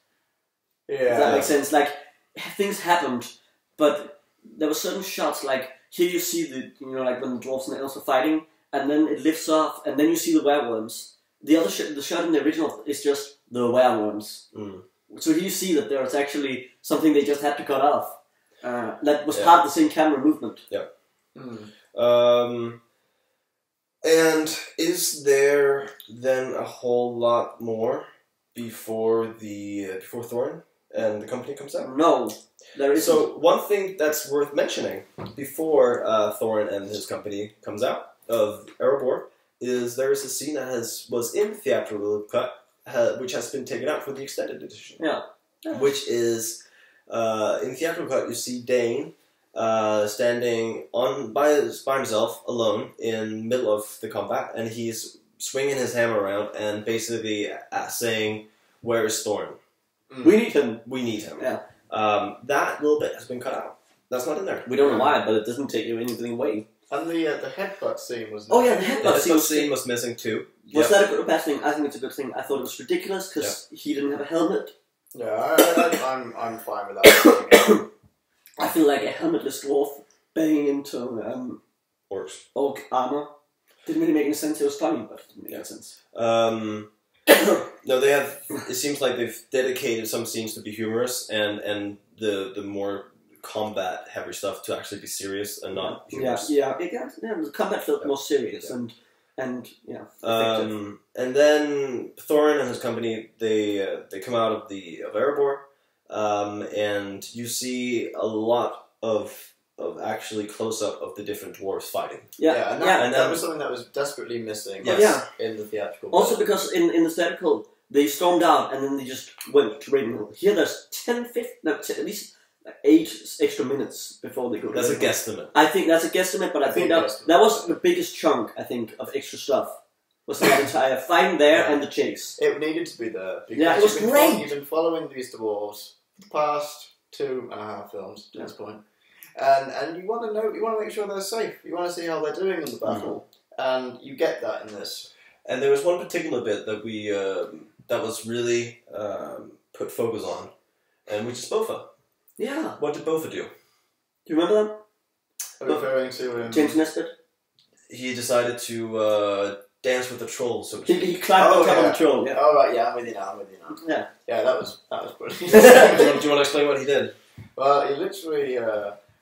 Yeah, does that make sense? Like things happened, but there were certain shots. Like here, you see like when the dwarves and the elves are fighting, and then it lifts off, and then you see the werewolves. The shot in the original is just the werewolves. So here you see that there is actually something they just had to cut off. That was part of the same camera movement. Yeah. And is there then a whole lot more before Thorin and the company comes out? No, there isn't. So one thing that's worth mentioning before Thorin and his company comes out of Erebor is there is a scene that was in theatrical cut, which has been taken out for the extended edition. Yeah. Which is in theatrical cut you see Dane standing by himself alone in the middle of the combat, and he's swinging his hammer around and basically saying, "Where is Thorin? We need him. We need him." Yeah. That little bit has been cut out. That's not in there. We don't know why, but it doesn't take you anything away. And the headbutt scene was. The headbutt scene was missing too. Was that a good or bad thing? I think it's a good thing. I thought it was ridiculous because he didn't have a helmet. Yeah, I'm fine with that. I feel like a helmetless dwarf banging into orc armor didn't really make any sense. It was funny, but it didn't make any sense. No, they have. It seems like they've dedicated some scenes to be humorous, and the more combat heavy stuff to actually be serious and not humorous. The combat felt more serious and effective. And then Thorin and his company they come out of Erebor, and you see a lot of actually close up of the different dwarves fighting. And that was something that was desperately missing. In the theatrical. Also, because in the theatrical they stormed out and then they just went to Ravenhill. Here, there's at least 8 extra minutes before they go. That's a guesstimate. I think that's a guesstimate, but I think that was the biggest chunk. I think of extra stuff was the entire fighting there and the chase. It needed to be there. It was great. You've been following these dwarves for the past 2.5 films at this point. And you want to know, you want to make sure they're safe. You want to see how they're doing in the battle, and you get that in this. And there was one particular bit that we that was really put focus on, and which is Bofa. Yeah. What did Bofa do? Do you remember that? Referring to James Nesbitt. He decided to dance with the troll. So he climbed on top of the troll. Yeah. Oh right, I'm with you now. Yeah. Yeah, that was brilliant. Do you want to explain what he did? Well, he literally.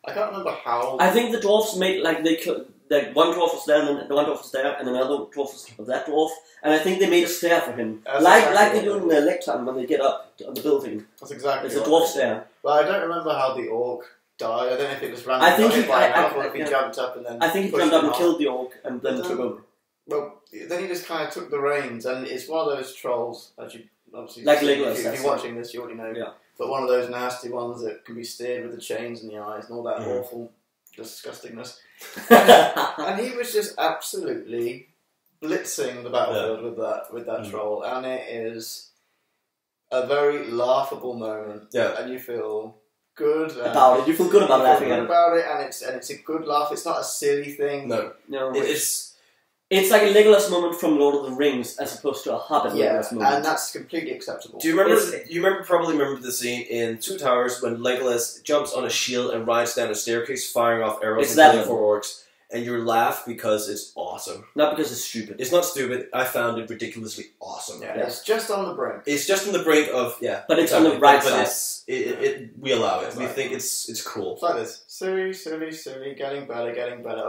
I can't remember how. I think the dwarves made one dwarf was there, and then one dwarf was there, and another dwarf was that dwarf, and I think they made a stair for him, like they do in Laketown when they get up on the building. That's exactly. It's a dwarf stair. Well, I don't remember how the orc died. I don't know if it just ran I think away he- by I- enough, or if he jumped up and then. I think he pushed jumped up him and off. killed the orc and then took over. Well, then he just kind of took the reins, and it's one of those trolls, as you obviously Like see, Legolas, if that's you're watching this, you already know. Yeah. But one of those nasty ones that can be steered with the chains in the eyes and all that Mhm. awful disgustingness. And he was just absolutely blitzing the battlefield with that troll, and it is a very laughable moment. Yeah. And you feel good About it. You feel good about laughing at it. about it, and it's a good laugh. It's not a silly thing. No, No, it's like a Legolas moment from Lord of the Rings as opposed to a Hobbit Yeah, Legolas moment. and that's completely acceptable. Do you remember? You probably remember the scene in Two Towers when Legolas jumps on a shield and rides down a staircase, firing off arrows It's and that killing level. 4 orcs, and you laugh because it's awesome. Not because it's stupid. It's not stupid. I found it ridiculously awesome. Yeah, it's just on the brink. It's just on the brink of But it's on the right but side. we allow it. We Exactly. think it's cool. It's like this. Silly, getting better.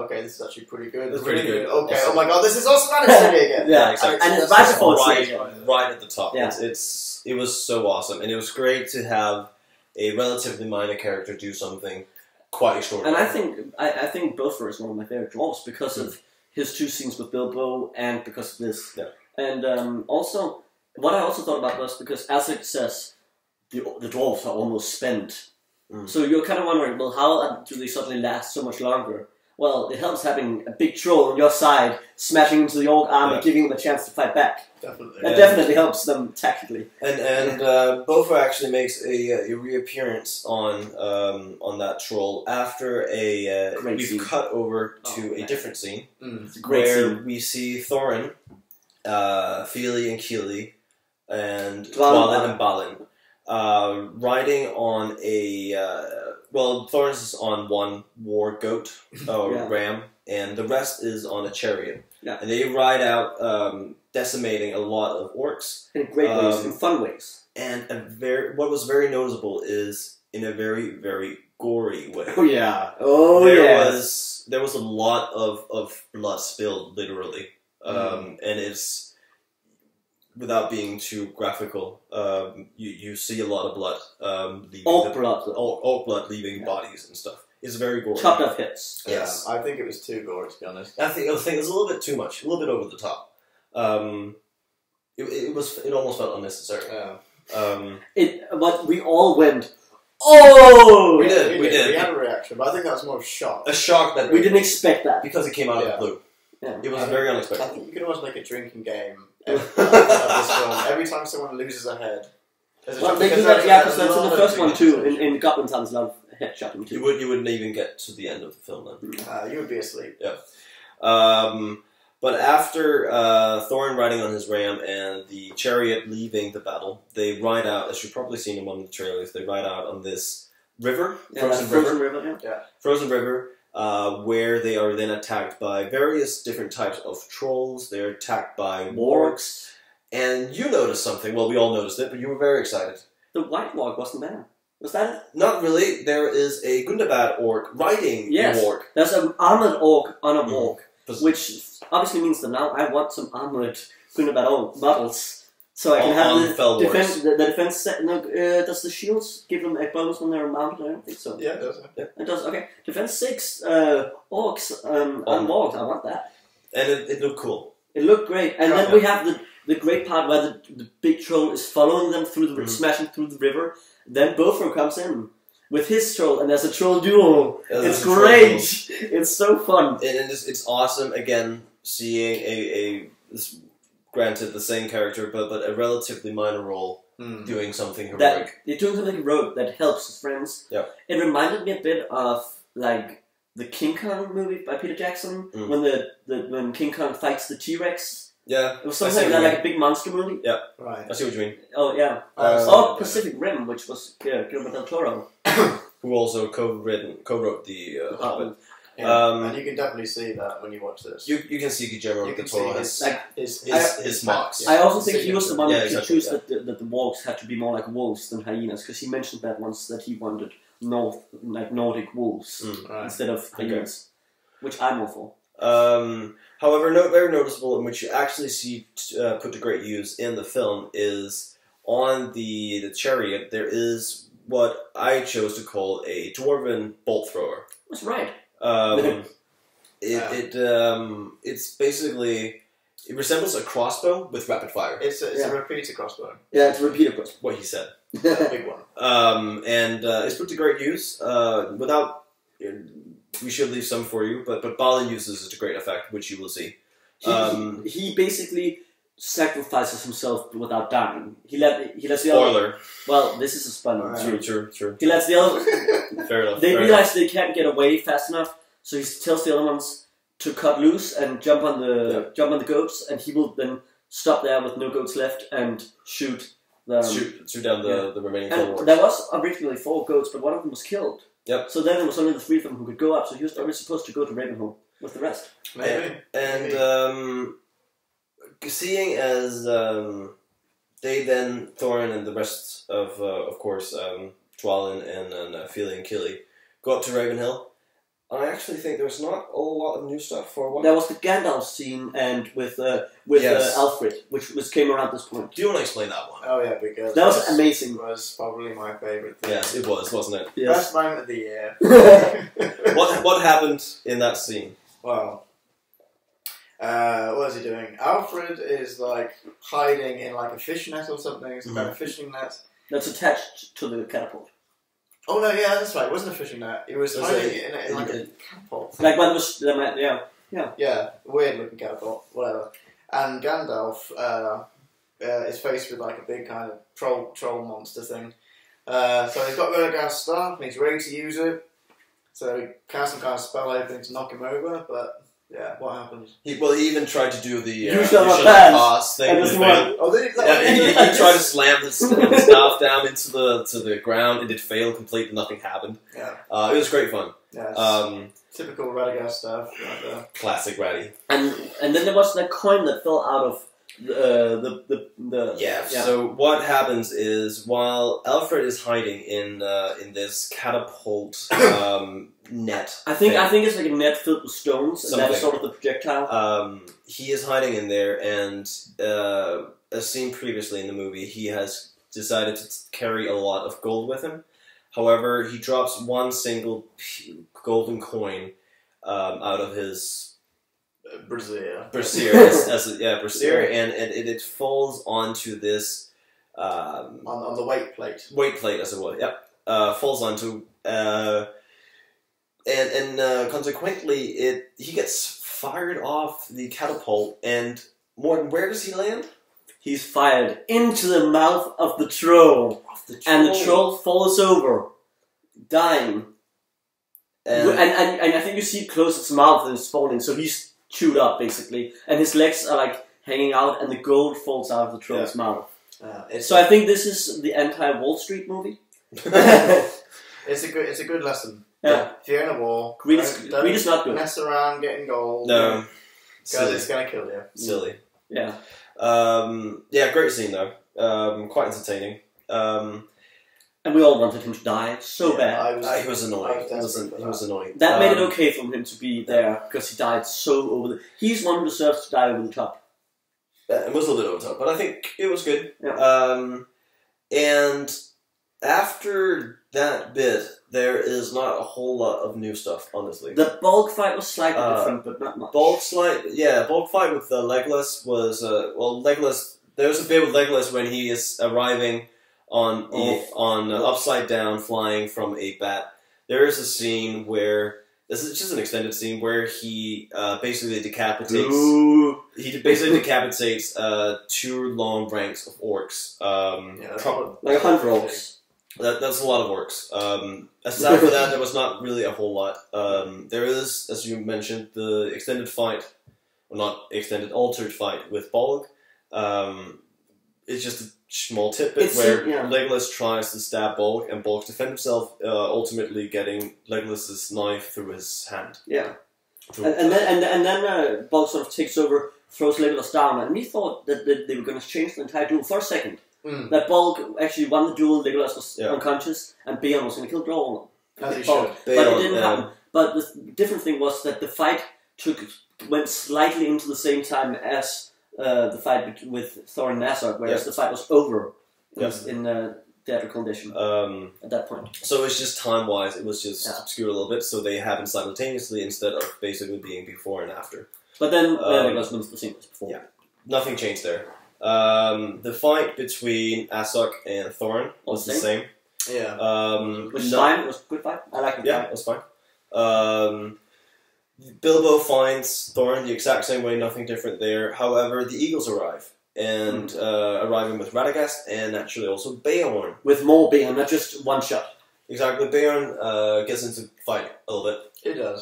Okay, this is actually pretty good. It's pretty good. Okay, Awesome. oh my god, this is awesome, and it's silly again. Yeah, exactly. and it's That's right before right, it's silly. right at the top. Yeah. It was so awesome, and it was great to have a relatively minor character do something quite And extraordinary. I think Bofur is one of my favorite dwarves because of his 2 scenes with Bilbo and because of this. Yeah. And also, what I also thought about was because, as it says, the dwarves are almost spent. So you're kind of wondering, well, how do they suddenly last so much longer? Well, it helps having a big troll on your side, smashing into the orc army, giving them a chance to fight back. Definitely. That definitely helps them tactically. And Bofa actually makes a reappearance on that troll after Great we've scene. cut over to Oh, a man. different scene It's a great where scene. we see Thorin, Feely and Keely, and Dwalin Dwalin and Balin riding on a Thorin's is on one war goat or Yeah. ram, and the rest is on a chariot. Yeah. And they ride out, decimating a lot of orcs. In great ways, in fun ways. And what was very noticeable is in a very, very gory way. Oh yeah. Oh There was a lot of blood spilled, literally, and it's without being too graphical. You see a lot of blood. Leaving Orc blood. Orc blood leaving bodies and stuff. It's very gory. Chopped off hits. Yes. I think it was too gory, to be honest. I think it was a little bit too much, a little bit over the top. It almost felt unnecessary. Yeah. But we all went, oh! We did. We had a reaction, but I think that was more of shock. A shock that We didn't expect that. because it came out of the blue. Yeah. It was very I unexpected. think you could almost make a drinking game of this film. Every time someone loses a head. there's a Well, shot- they do because that, there's yeah, a because that's in lot the of first one too. drinking In Goblin Times, love headshotting too. You wouldn't even get to the end of the film then. you would be asleep. But after Thorin riding on his ram and the chariot leaving the battle, they ride out, as you've probably seen in one of the trailers, they ride out on this river, frozen river, frozen river, where they are then attacked by various different types of trolls. They're attacked by wargs. And you noticed something. Well, we all noticed it, but you were very excited. The white warg wasn't there. Was that it? Not really. There is a Gundabad orc riding a warg. There's an armored orc on a warg, But- which obviously means that now I want some armored Gundabad models. So I can On have Fell the Wargs. defense. The defense set. No, does the shields give them a bonus when they're mounted? I don't think so. Yeah, it does. It does. Okay, defense 6 orcs on wargs. I want that. And it looked cool. It looked great, and then we have the great part where the big troll is following them through the smashing through the river. Then Bofur comes in with his troll, and there's a troll duel. It's great. It's so fun. And it's awesome again seeing this, granted the same character, but a relatively minor role doing something heroic. They're doing something heroic that helps his friends. Yeah. It reminded me a bit of like the King Kong movie by Peter Jackson when when King Kong fights the T-Rex. Yeah, It was something like that, like a big monster movie. Yeah, Right. I see what you mean. Oh yeah. Oh, Or Pacific Rim, which was Guillermo del Toro. Who also co-wrote the Hobbit. Yeah. And you can definitely see that when you watch this. You can see Guillermo You del can see Toro his, has his marks. I also think he was the one Yeah, that could exactly, choose yeah. that the wargs had to be more like wolves than hyenas, because he mentioned that once that he wanted Nordic wolves Right. instead of hyenas, which I'm all for. However, very noticeable, and which you actually see put to great use in the film, is on the chariot there is what I chose to call a dwarven bolt thrower. That's right. It's basically, it resembles a crossbow with rapid fire. It's a repeater crossbow. Yeah, it's a repeater crossbow. What he said. A big one. And it's put to great use. Without, we should leave some for you, but Balin uses it to great effect, which you will see. He basically sacrifices himself without dying. He lets the Spoiler. other. Well, this is a spoiler. True. He lets the other. Fair enough. They realize they can't get away fast enough, so he tells the other ones to cut loose and jump on the goats, and he will then stop there with no goats left and shoot them. Shoot down the remaining and 4 orcs. there was originally 4 goats, but one of them was killed. Yep. So then it was only the 3 of them who could go up. So he was only supposed to go to Ravenholm with the rest. Maybe. And seeing as they then, Thorin and the rest of course, Dwalin and Fili and Killy go up to Ravenhill, I actually think there's not a lot of new stuff for a while. There was the Gandalf scene and with Alfred, which came around this point. Do you want to explain that one? Oh yeah, because that was amazing. Was probably my favourite thing. Yes, it was, wasn't it? Yes. Best moment of the year. What happened in that scene? Well, what is he doing? Alfred is like hiding in like a fish net or something. It's a kind of fishing net. That's attached to the catapult. Oh no, yeah, that's right. It wasn't a fishing net. It was hiding in like a catapult. Like one was, Yeah, weird looking catapult, whatever. And Gandalf is faced with like a big kind of troll monster thing. So he's got Legolas' staff and he's ready to use it. So he casts some kind of spell hoping to knock him over, but yeah, what happens? He even tried to do the you shall not pass thing. Oh, did he tried to slam the staff down into the ground. It did fail completely. Nothing happened. Yeah. It was great fun. Yeah. Typical Radagast stuff. Right there. Classic Ratty. And then there was that coin that fell out of the So what happens is while Alfred is hiding in this catapult net, I think it's like a net filled with stones, and that is sort of the projectile. He is hiding in there, and as seen previously in the movie, he has decided to carry a lot of gold with him. However, he drops one single golden coin out of his Brazier, brazier, and it falls onto this on the weight plate, as it was. Yep, falls onto, and consequently, he gets fired off the catapult. And Morten, where does he land? He's fired into the mouth of the troll, and the troll falls over, dying. And I think you see it close its mouth and it's falling, so he's chewed up basically, and his legs are like hanging out, and the gold falls out of the troll's mouth. So I think this is the anti-Wall Street movie. It's a good lesson. Yeah. If you're in a war, greed is not good. Mess around getting gold. No, because it's gonna kill you. Silly. Yeah. Great scene though. Quite entertaining. And we all wanted him to die so bad. He was annoying. He was annoying. That made it okay for him to be there because he died so over the. He's one who deserves to die over the top. It was a little bit over the top, but I think it was good. Yeah. And after that bit, there is not a whole lot of new stuff, honestly. The bulk fight was slightly different, but not much. Bulk fight with Legolas was Legolas. There's a bit with Legolas when he is arriving on upside down, flying from a bat. There is a scene where this is just an extended scene where he basically decapitates. Ooh. He basically decapitates 2 long ranks of orcs. Like 100 orcs. That's a lot of orcs. Aside from that, there was not really a whole lot. There is, as you mentioned, the extended fight, well, not extended, altered fight with Bolg. It's just a small tidbit where Legolas tries to stab Bolg, and Bolg defends himself, ultimately getting Legolas's knife through his hand. Yeah, and then Bolg sort of takes over, throws Legolas down, and we thought that they were going to change the entire duel for a second. That Bolg actually won the duel, Legolas was unconscious, and Beorn was going to kill Droll. As he should. But it didn't happen. But the different thing was that the fight went slightly into the same time as the fight with Thorin and Azog, whereas the fight was over in theatrical edition at that point. So it's just time-wise, it was just Yeah. skewed a little bit, so they happened simultaneously instead of basically being before and after. But then Legolas wins the same as before. Yeah. Nothing changed there. The fight between Azog and Thorin was the same. Yeah. Which is fine. It was a good fight. I like it. Yeah, it was fine. Bilbo finds Thorin the exact same way, nothing different there. However, the Eagles arrive. And arriving with Radagast and actually also Beorn. With more Beorn, not just one shot. Exactly. Beorn gets into fight a little bit. It does.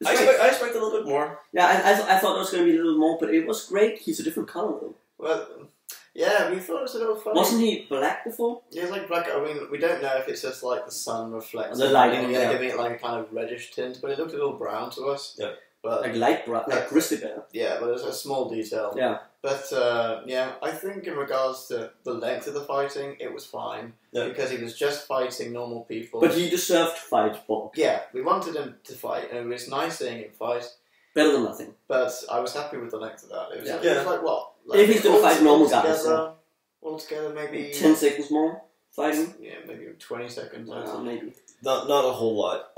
I expect a little bit more. Yeah, I thought there was going to be a little more, but it was great. He's a different color, though. Well, yeah, we thought it was a little funny. Wasn't he black before? Yeah, it's like black. I mean, we don't know if it's just like the sun reflects The lighting, and yeah. giving it like a kind of reddish tint, but it looked a little brown to us. Yeah. But Like light brown, like grizzly bear. yeah, but it's a small detail. Yeah. But yeah, I think in regards to the length of the fighting, it was fine because he was just fighting normal people. But he deserved to fight Borg. Yeah, we wanted him to fight, and it was nice seeing him fight. Better than nothing. But I was happy with the length of that. It was, Yeah. it was like what? Like If he's gonna fight normal guys, altogether maybe 10 seconds more fighting. Yeah, maybe 20 seconds. Maybe. Not a whole lot.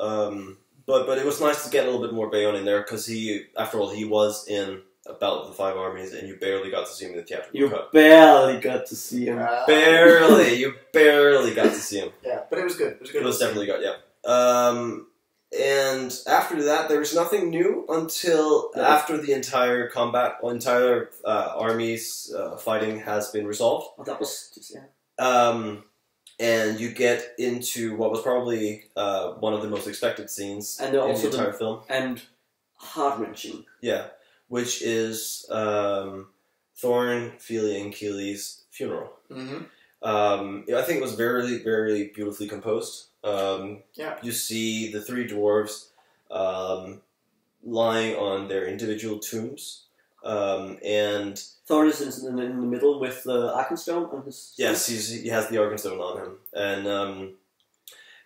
But it was nice to get a little bit more Beorn in there because he, after all, he was in a Battle of the Five Armies, and you barely got to see him in the theatrical You cut. barely got to see him. Barely, you barely got to see him. Yeah, but it was good. It was good. It was definitely good, yeah. And after that, there was nothing new until after the entire combat, entire armies fighting has been resolved. Oh, that was just, yeah. And you get into what was probably one of the most expected scenes And in also the entire film. And heart-wrenching. Yeah, which is Thorin, Fili, and Keely's funeral. Mm-hmm. I think it was very, very beautifully composed. Yeah. You see the three dwarves lying on their individual tombs, and Thorin is in the middle with the Arkenstone on his... yes, he has the Arkenstone on him, and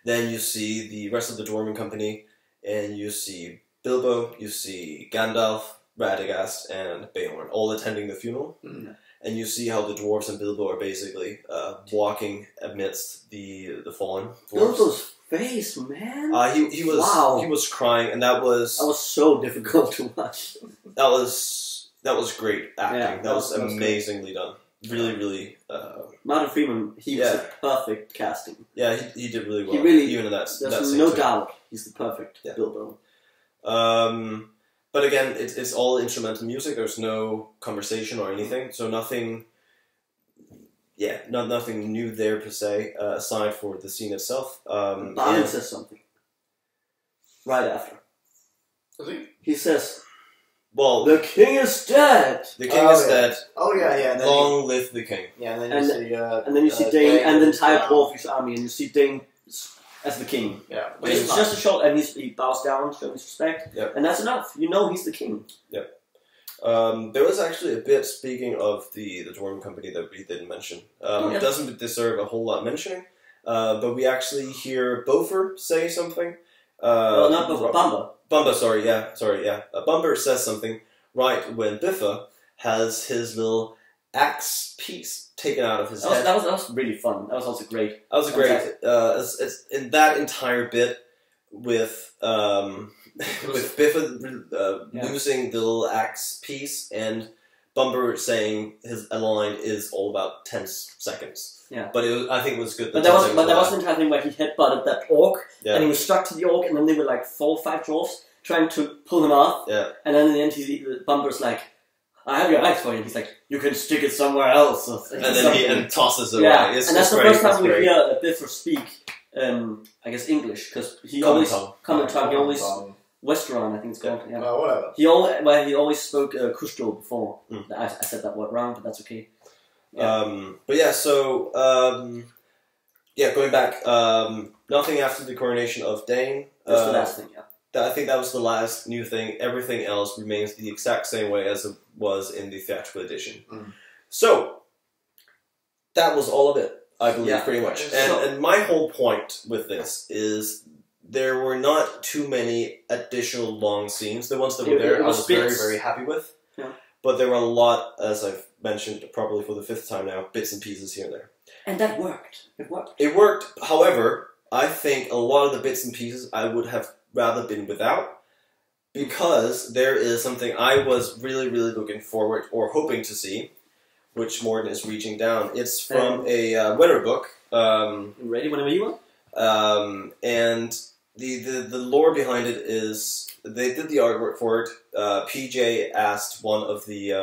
then you see the rest of the Dwarven company, and you see Bilbo, you see Gandalf, Radagast, and Beorn all attending the funeral. Mm-hmm. And you see how the dwarves and Bilbo are basically walking amidst the fallen dwarves. Bilbo's face, man. He was crying, and that was so difficult to watch. that was great acting. Yeah, that was that was amazingly done. Really, really. Martin Freeman, he was a perfect casting. Yeah, he did really well. He really, even in that. There's scene no too. doubt he's the perfect Bilbo. But again, it's all instrumental music. There's no conversation or anything, so nothing. Yeah, nothing new there per se, aside for the scene itself. Balin says something right after. Was he? He says, "Well, the king is dead. The king is dead. Oh yeah, yeah. And then Long live the king." Yeah, and then you see. And then you see Dane and the entire Dwarfish army, and you see Dane as the king. Yeah, It's just a shot, and he bows down, showing his respect, and that's enough. You know he's the king. Yep. There was actually a bit, speaking of the Dwarven company, that we didn't mention. It doesn't deserve a whole lot mentioning, but we actually hear Beaufort say something. Not Beaufort, Bumber. Bumber, sorry, yeah. Bumber says something right when Biffa has his little axe piece taken out of his head. That was really fun. That was also great. That was great. It's in that entire bit with with Biffa losing the little axe piece and Bumber saying a line is all about 10 seconds. Yeah. But I think it was good. But that was the entire thing where he headbutted that orc, and he was stuck to the orc, and then they were like 4 or 5 dwarfs trying to pull him off. Yeah. And then in the end, Bumber's like, I have your axe for you. He's like, you can stick it somewhere else. And then he tosses it away. Yeah, it's and that's the great. first time we hear Biffa speak, I guess, English, because he always... Common tongue. He always... Westeron, I think it's called. Yeah. Whatever. He always spoke Kushto before. I said that word wrong, but that's okay. Yeah. But yeah, so... going back, nothing after the coronation of Dane. That's the last thing, I think that was the last new thing. Everything else remains the exact same way as it was in the theatrical edition. So, that was all of it, I believe, pretty much. And my whole point with this is there were not too many additional long scenes. The ones that were there, I was very, very happy with. Yeah. But there were a lot, as I've mentioned probably for the 5th time now, bits and pieces here and there. And that worked. It worked. It worked. However, I think a lot of the bits and pieces I would have rather been without, because there is something I was really, really looking forward or hoping to see, which Morten is reaching down. It's from a winter book. Ready whenever you are. And the lore behind it is they did the artwork for it. PJ asked one of the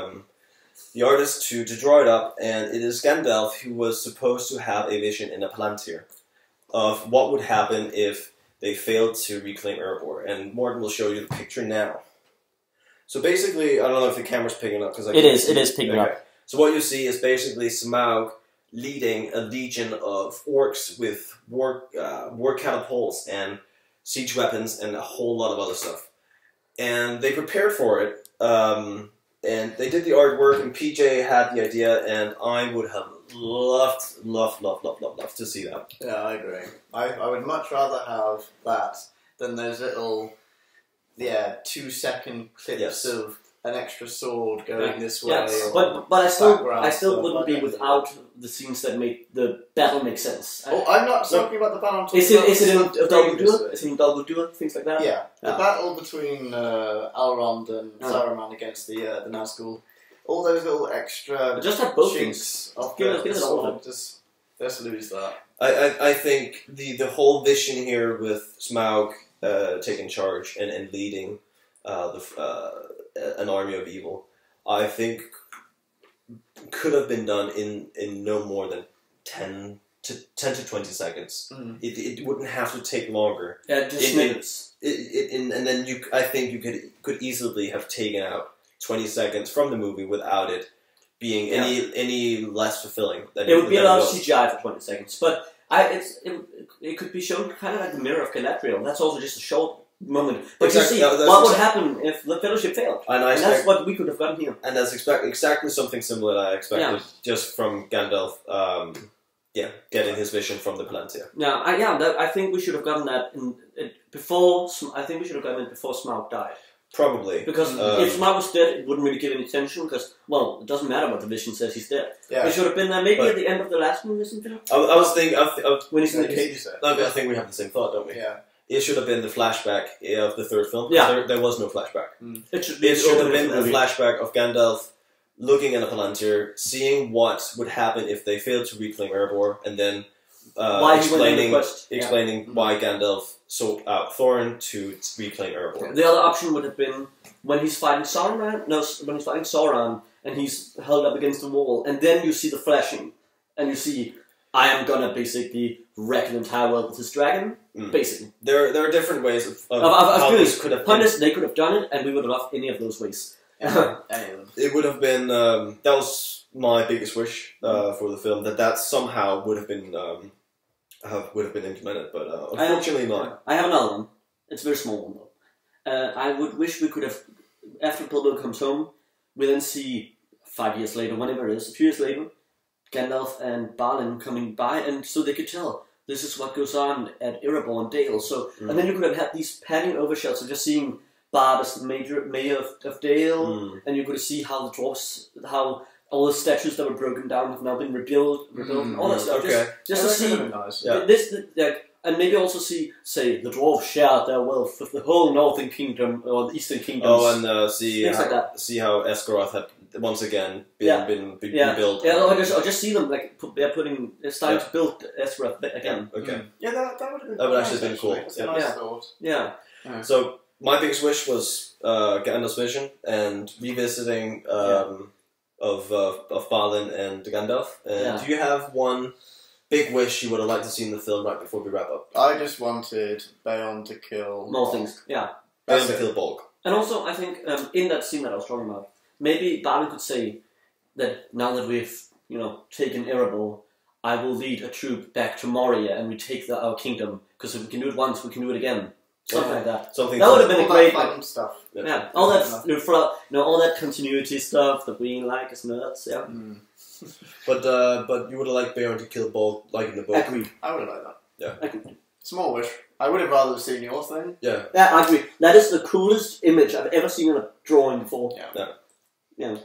artists to draw it up, and it is Gandalf who was supposed to have a vision in a Palantir of what would happen if they failed to reclaim Erebor. And Morten will show you the picture now. So basically, I don't know if the camera's picking up because it is picking up. So what you see is basically Smaug leading a legion of orcs with war catapults and siege weapons and a whole lot of other stuff. And they prepared for it, and they did the artwork, and PJ had the idea, and I would have loved to see that. Yeah, I agree. I would much rather have that than those little, 2-second clips of an extra sword going this way. Yes, or but I still wouldn't be without the scenes that make the battle make sense. Oh, I'm not talking about the battle. Is it in Dhokla Door? Is it in Dhokla Door? Things like that. Yeah, the battle between Elrond and Saruman against the Nazgul. All those little extra just have both chinks of give it all of them. Just lose that. I think the whole vision here with Smaug taking charge and leading an army of evil, I think could have been done in no more than 10 to 20 seconds. Mm. It wouldn't have to take longer. Yeah, just minutes. And then I think you could easily have taken out 20 seconds from the movie without it being any less fulfilling. Than it would be a lot of CGI for 20 seconds, but it could be shown kind of like the Mirror of Galadriel. That's also just a short moment. But exactly, you see, what would happen if the Fellowship failed? And that's what we could have gotten here. And that's exactly something similar that I expected just from Gandalf. Getting his vision from the Palantir. I think we should have gotten that before. I think we should have gotten it before Smaug died. Probably. Because if Smaug was dead, it wouldn't really give any attention, because, well, it doesn't matter what the vision says, he's dead. Yeah. It should have been maybe at the end of the last movie or something. I was thinking... when he's in the cage. I think we have the same thought, don't we? Yeah. It should have been the flashback of the third film. Yeah. There was no flashback. Mm. It should have been a flashback of Gandalf looking at a Palantir, seeing what would happen if they failed to reclaim Erebor, and then explaining why Gandalf sought out Thorin to reclaim Erebor. The other option would have been when he's fighting Sauron. No, when he's fighting Sauron and he's held up against the wall, and then you see the flashing, and you see, I am gonna basically wreck an entire world with this dragon. Basically, there are different ways of how this could have been. They could have done it, and we would have loved any of those ways. It would have been that was my biggest wish for the film, that somehow would have been implemented, but unfortunately not. I have another one. It's a very small one though. I would wish we could have, after Bilbo comes home, we then see 5 years later, whenever it is, a few years later, Gandalf and Balin coming by, and so they could tell this is what goes on at Erebor and Dale. So and then you could have had these panning over shots of just seeing Bard as the mayor of Dale, and you could see how the dwarves, how all the statues that were broken down have now been rebuilt, and all that stuff. Okay. Just to see this, and maybe also see, say, the dwarves share their wealth with the whole Northern Kingdom or the Eastern Kingdoms. Oh, and see how Esgaroth had once again been rebuilt. Yeah, or just see them starting to build Esgaroth again. Okay. Yeah, that would have been. That would actually have been cool. That's a nice thought. Yeah. So my biggest wish was Gandalf's vision and revisiting of Balin and Gandalf. Do you have one big wish you would have liked to see in the film right before we wrap up? I just wanted Beorn to kill more things. Yeah, Beorn to kill Bolg. And also, I think in that scene that I was talking about, maybe Balin could say that now that we've taken Erebor, I will lead a troop back to Moria and we take our kingdom, because if we can do it once, we can do it again. Something like that. That would have been a great fun stuff. Yeah, all that all that continuity stuff that we like as nerds. Yeah. But you would have liked Beorn to kill Bolg, like in the book. Agreed. I would have liked that. Yeah. Agreed. Small wish. I would have rather seen your thing. Yeah. Yeah, I agree. That is the coolest image I've ever seen in a drawing before. Yeah.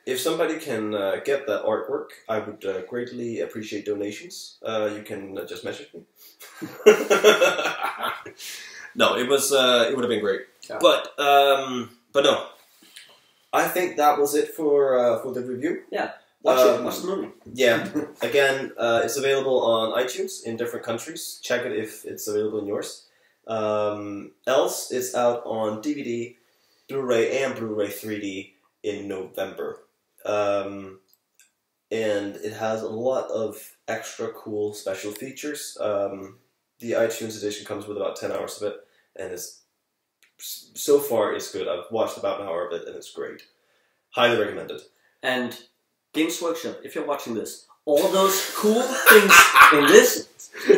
If somebody can get that artwork, I would greatly appreciate donations. You can just message me. No, it was. It would have been great, Yeah. but no. I think that was it for the review. Yeah, watch the movie. Yeah, again, it's available on iTunes in different countries. Check it if it's available in yours. Else, it's out on DVD, Blu-ray, and Blu-ray 3D in November. And it has a lot of extra cool special features. The iTunes edition comes with about 10 hours of it, and so far it's good. I've watched about an hour of it, and it's great. Highly recommended. And Games Workshop, if you're watching this, all those cool things in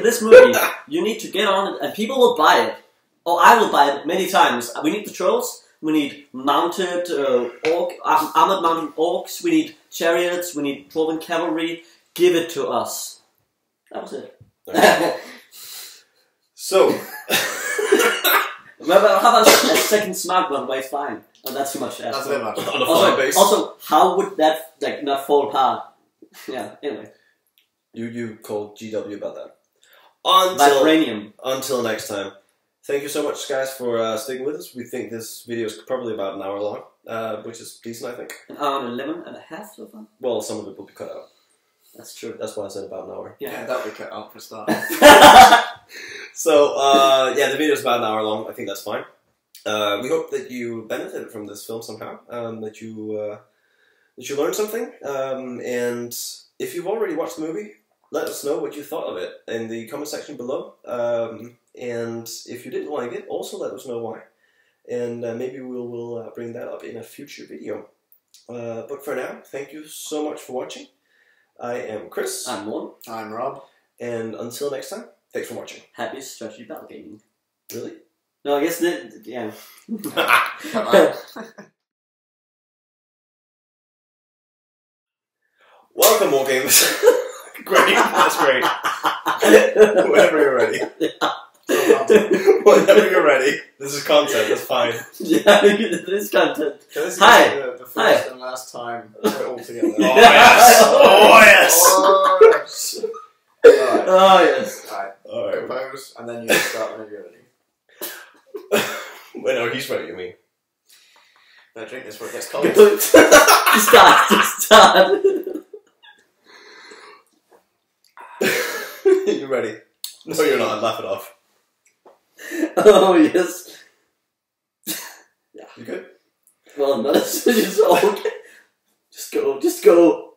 this movie, you need to get on it, and people will buy it. Or I will buy it many times. We need the trolls. We need mounted armored mounted orcs. We need chariots. We need dwarven cavalry. Give it to us. That was it. Okay. So, How about a second smart one? But it's fine. Oh, that's too much to ask. That's very much. on a flying base. Also, how would that not fall apart? Yeah. Anyway, You called GW about that. vibranium. Until next time. Thank you so much, guys, for sticking with us. We think this video is probably about an hour long, which is decent, I think. An hour and 11 and a half so far. Well, some of it will be cut out. That's true. That's why I said about an hour. Yeah, that'll be cut out for a start. So, yeah, the video is about an hour long. I think that's fine. We hope that you benefited from this film somehow, that you learned something. And if you've already watched the movie, let us know what you thought of it in the comment section below. And if you didn't like it, also let us know why. And maybe we'll bring that up in a future video. But for now, thank you so much for watching. I am Chris. I'm one. I'm Rob. And until next time, thanks for watching. Happy strategy battle gaming. Really? No, I guess yeah. Welcome, more gamers. Great, that's great. Whenever you're ready. Whenever you're ready. This is content, that's fine. Yeah, this content. This is Hi. the first and last time we're all together. Oh yes! Oh yes! Alright. Oh yes. Alright. Alright. Compose, and then you start whenever you're ready. Wait, no, he's ready, you mean? Better drink this before it gets cold. Start. You ready? No, you're not. Laugh it off. Oh yes. You good? Well, no, it's okay. Just go.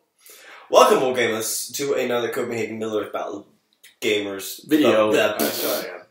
Welcome, more gamers, to another Copenhagen Middle Earth Battle Gamers Video. Yeah. Alright, sorry, yeah.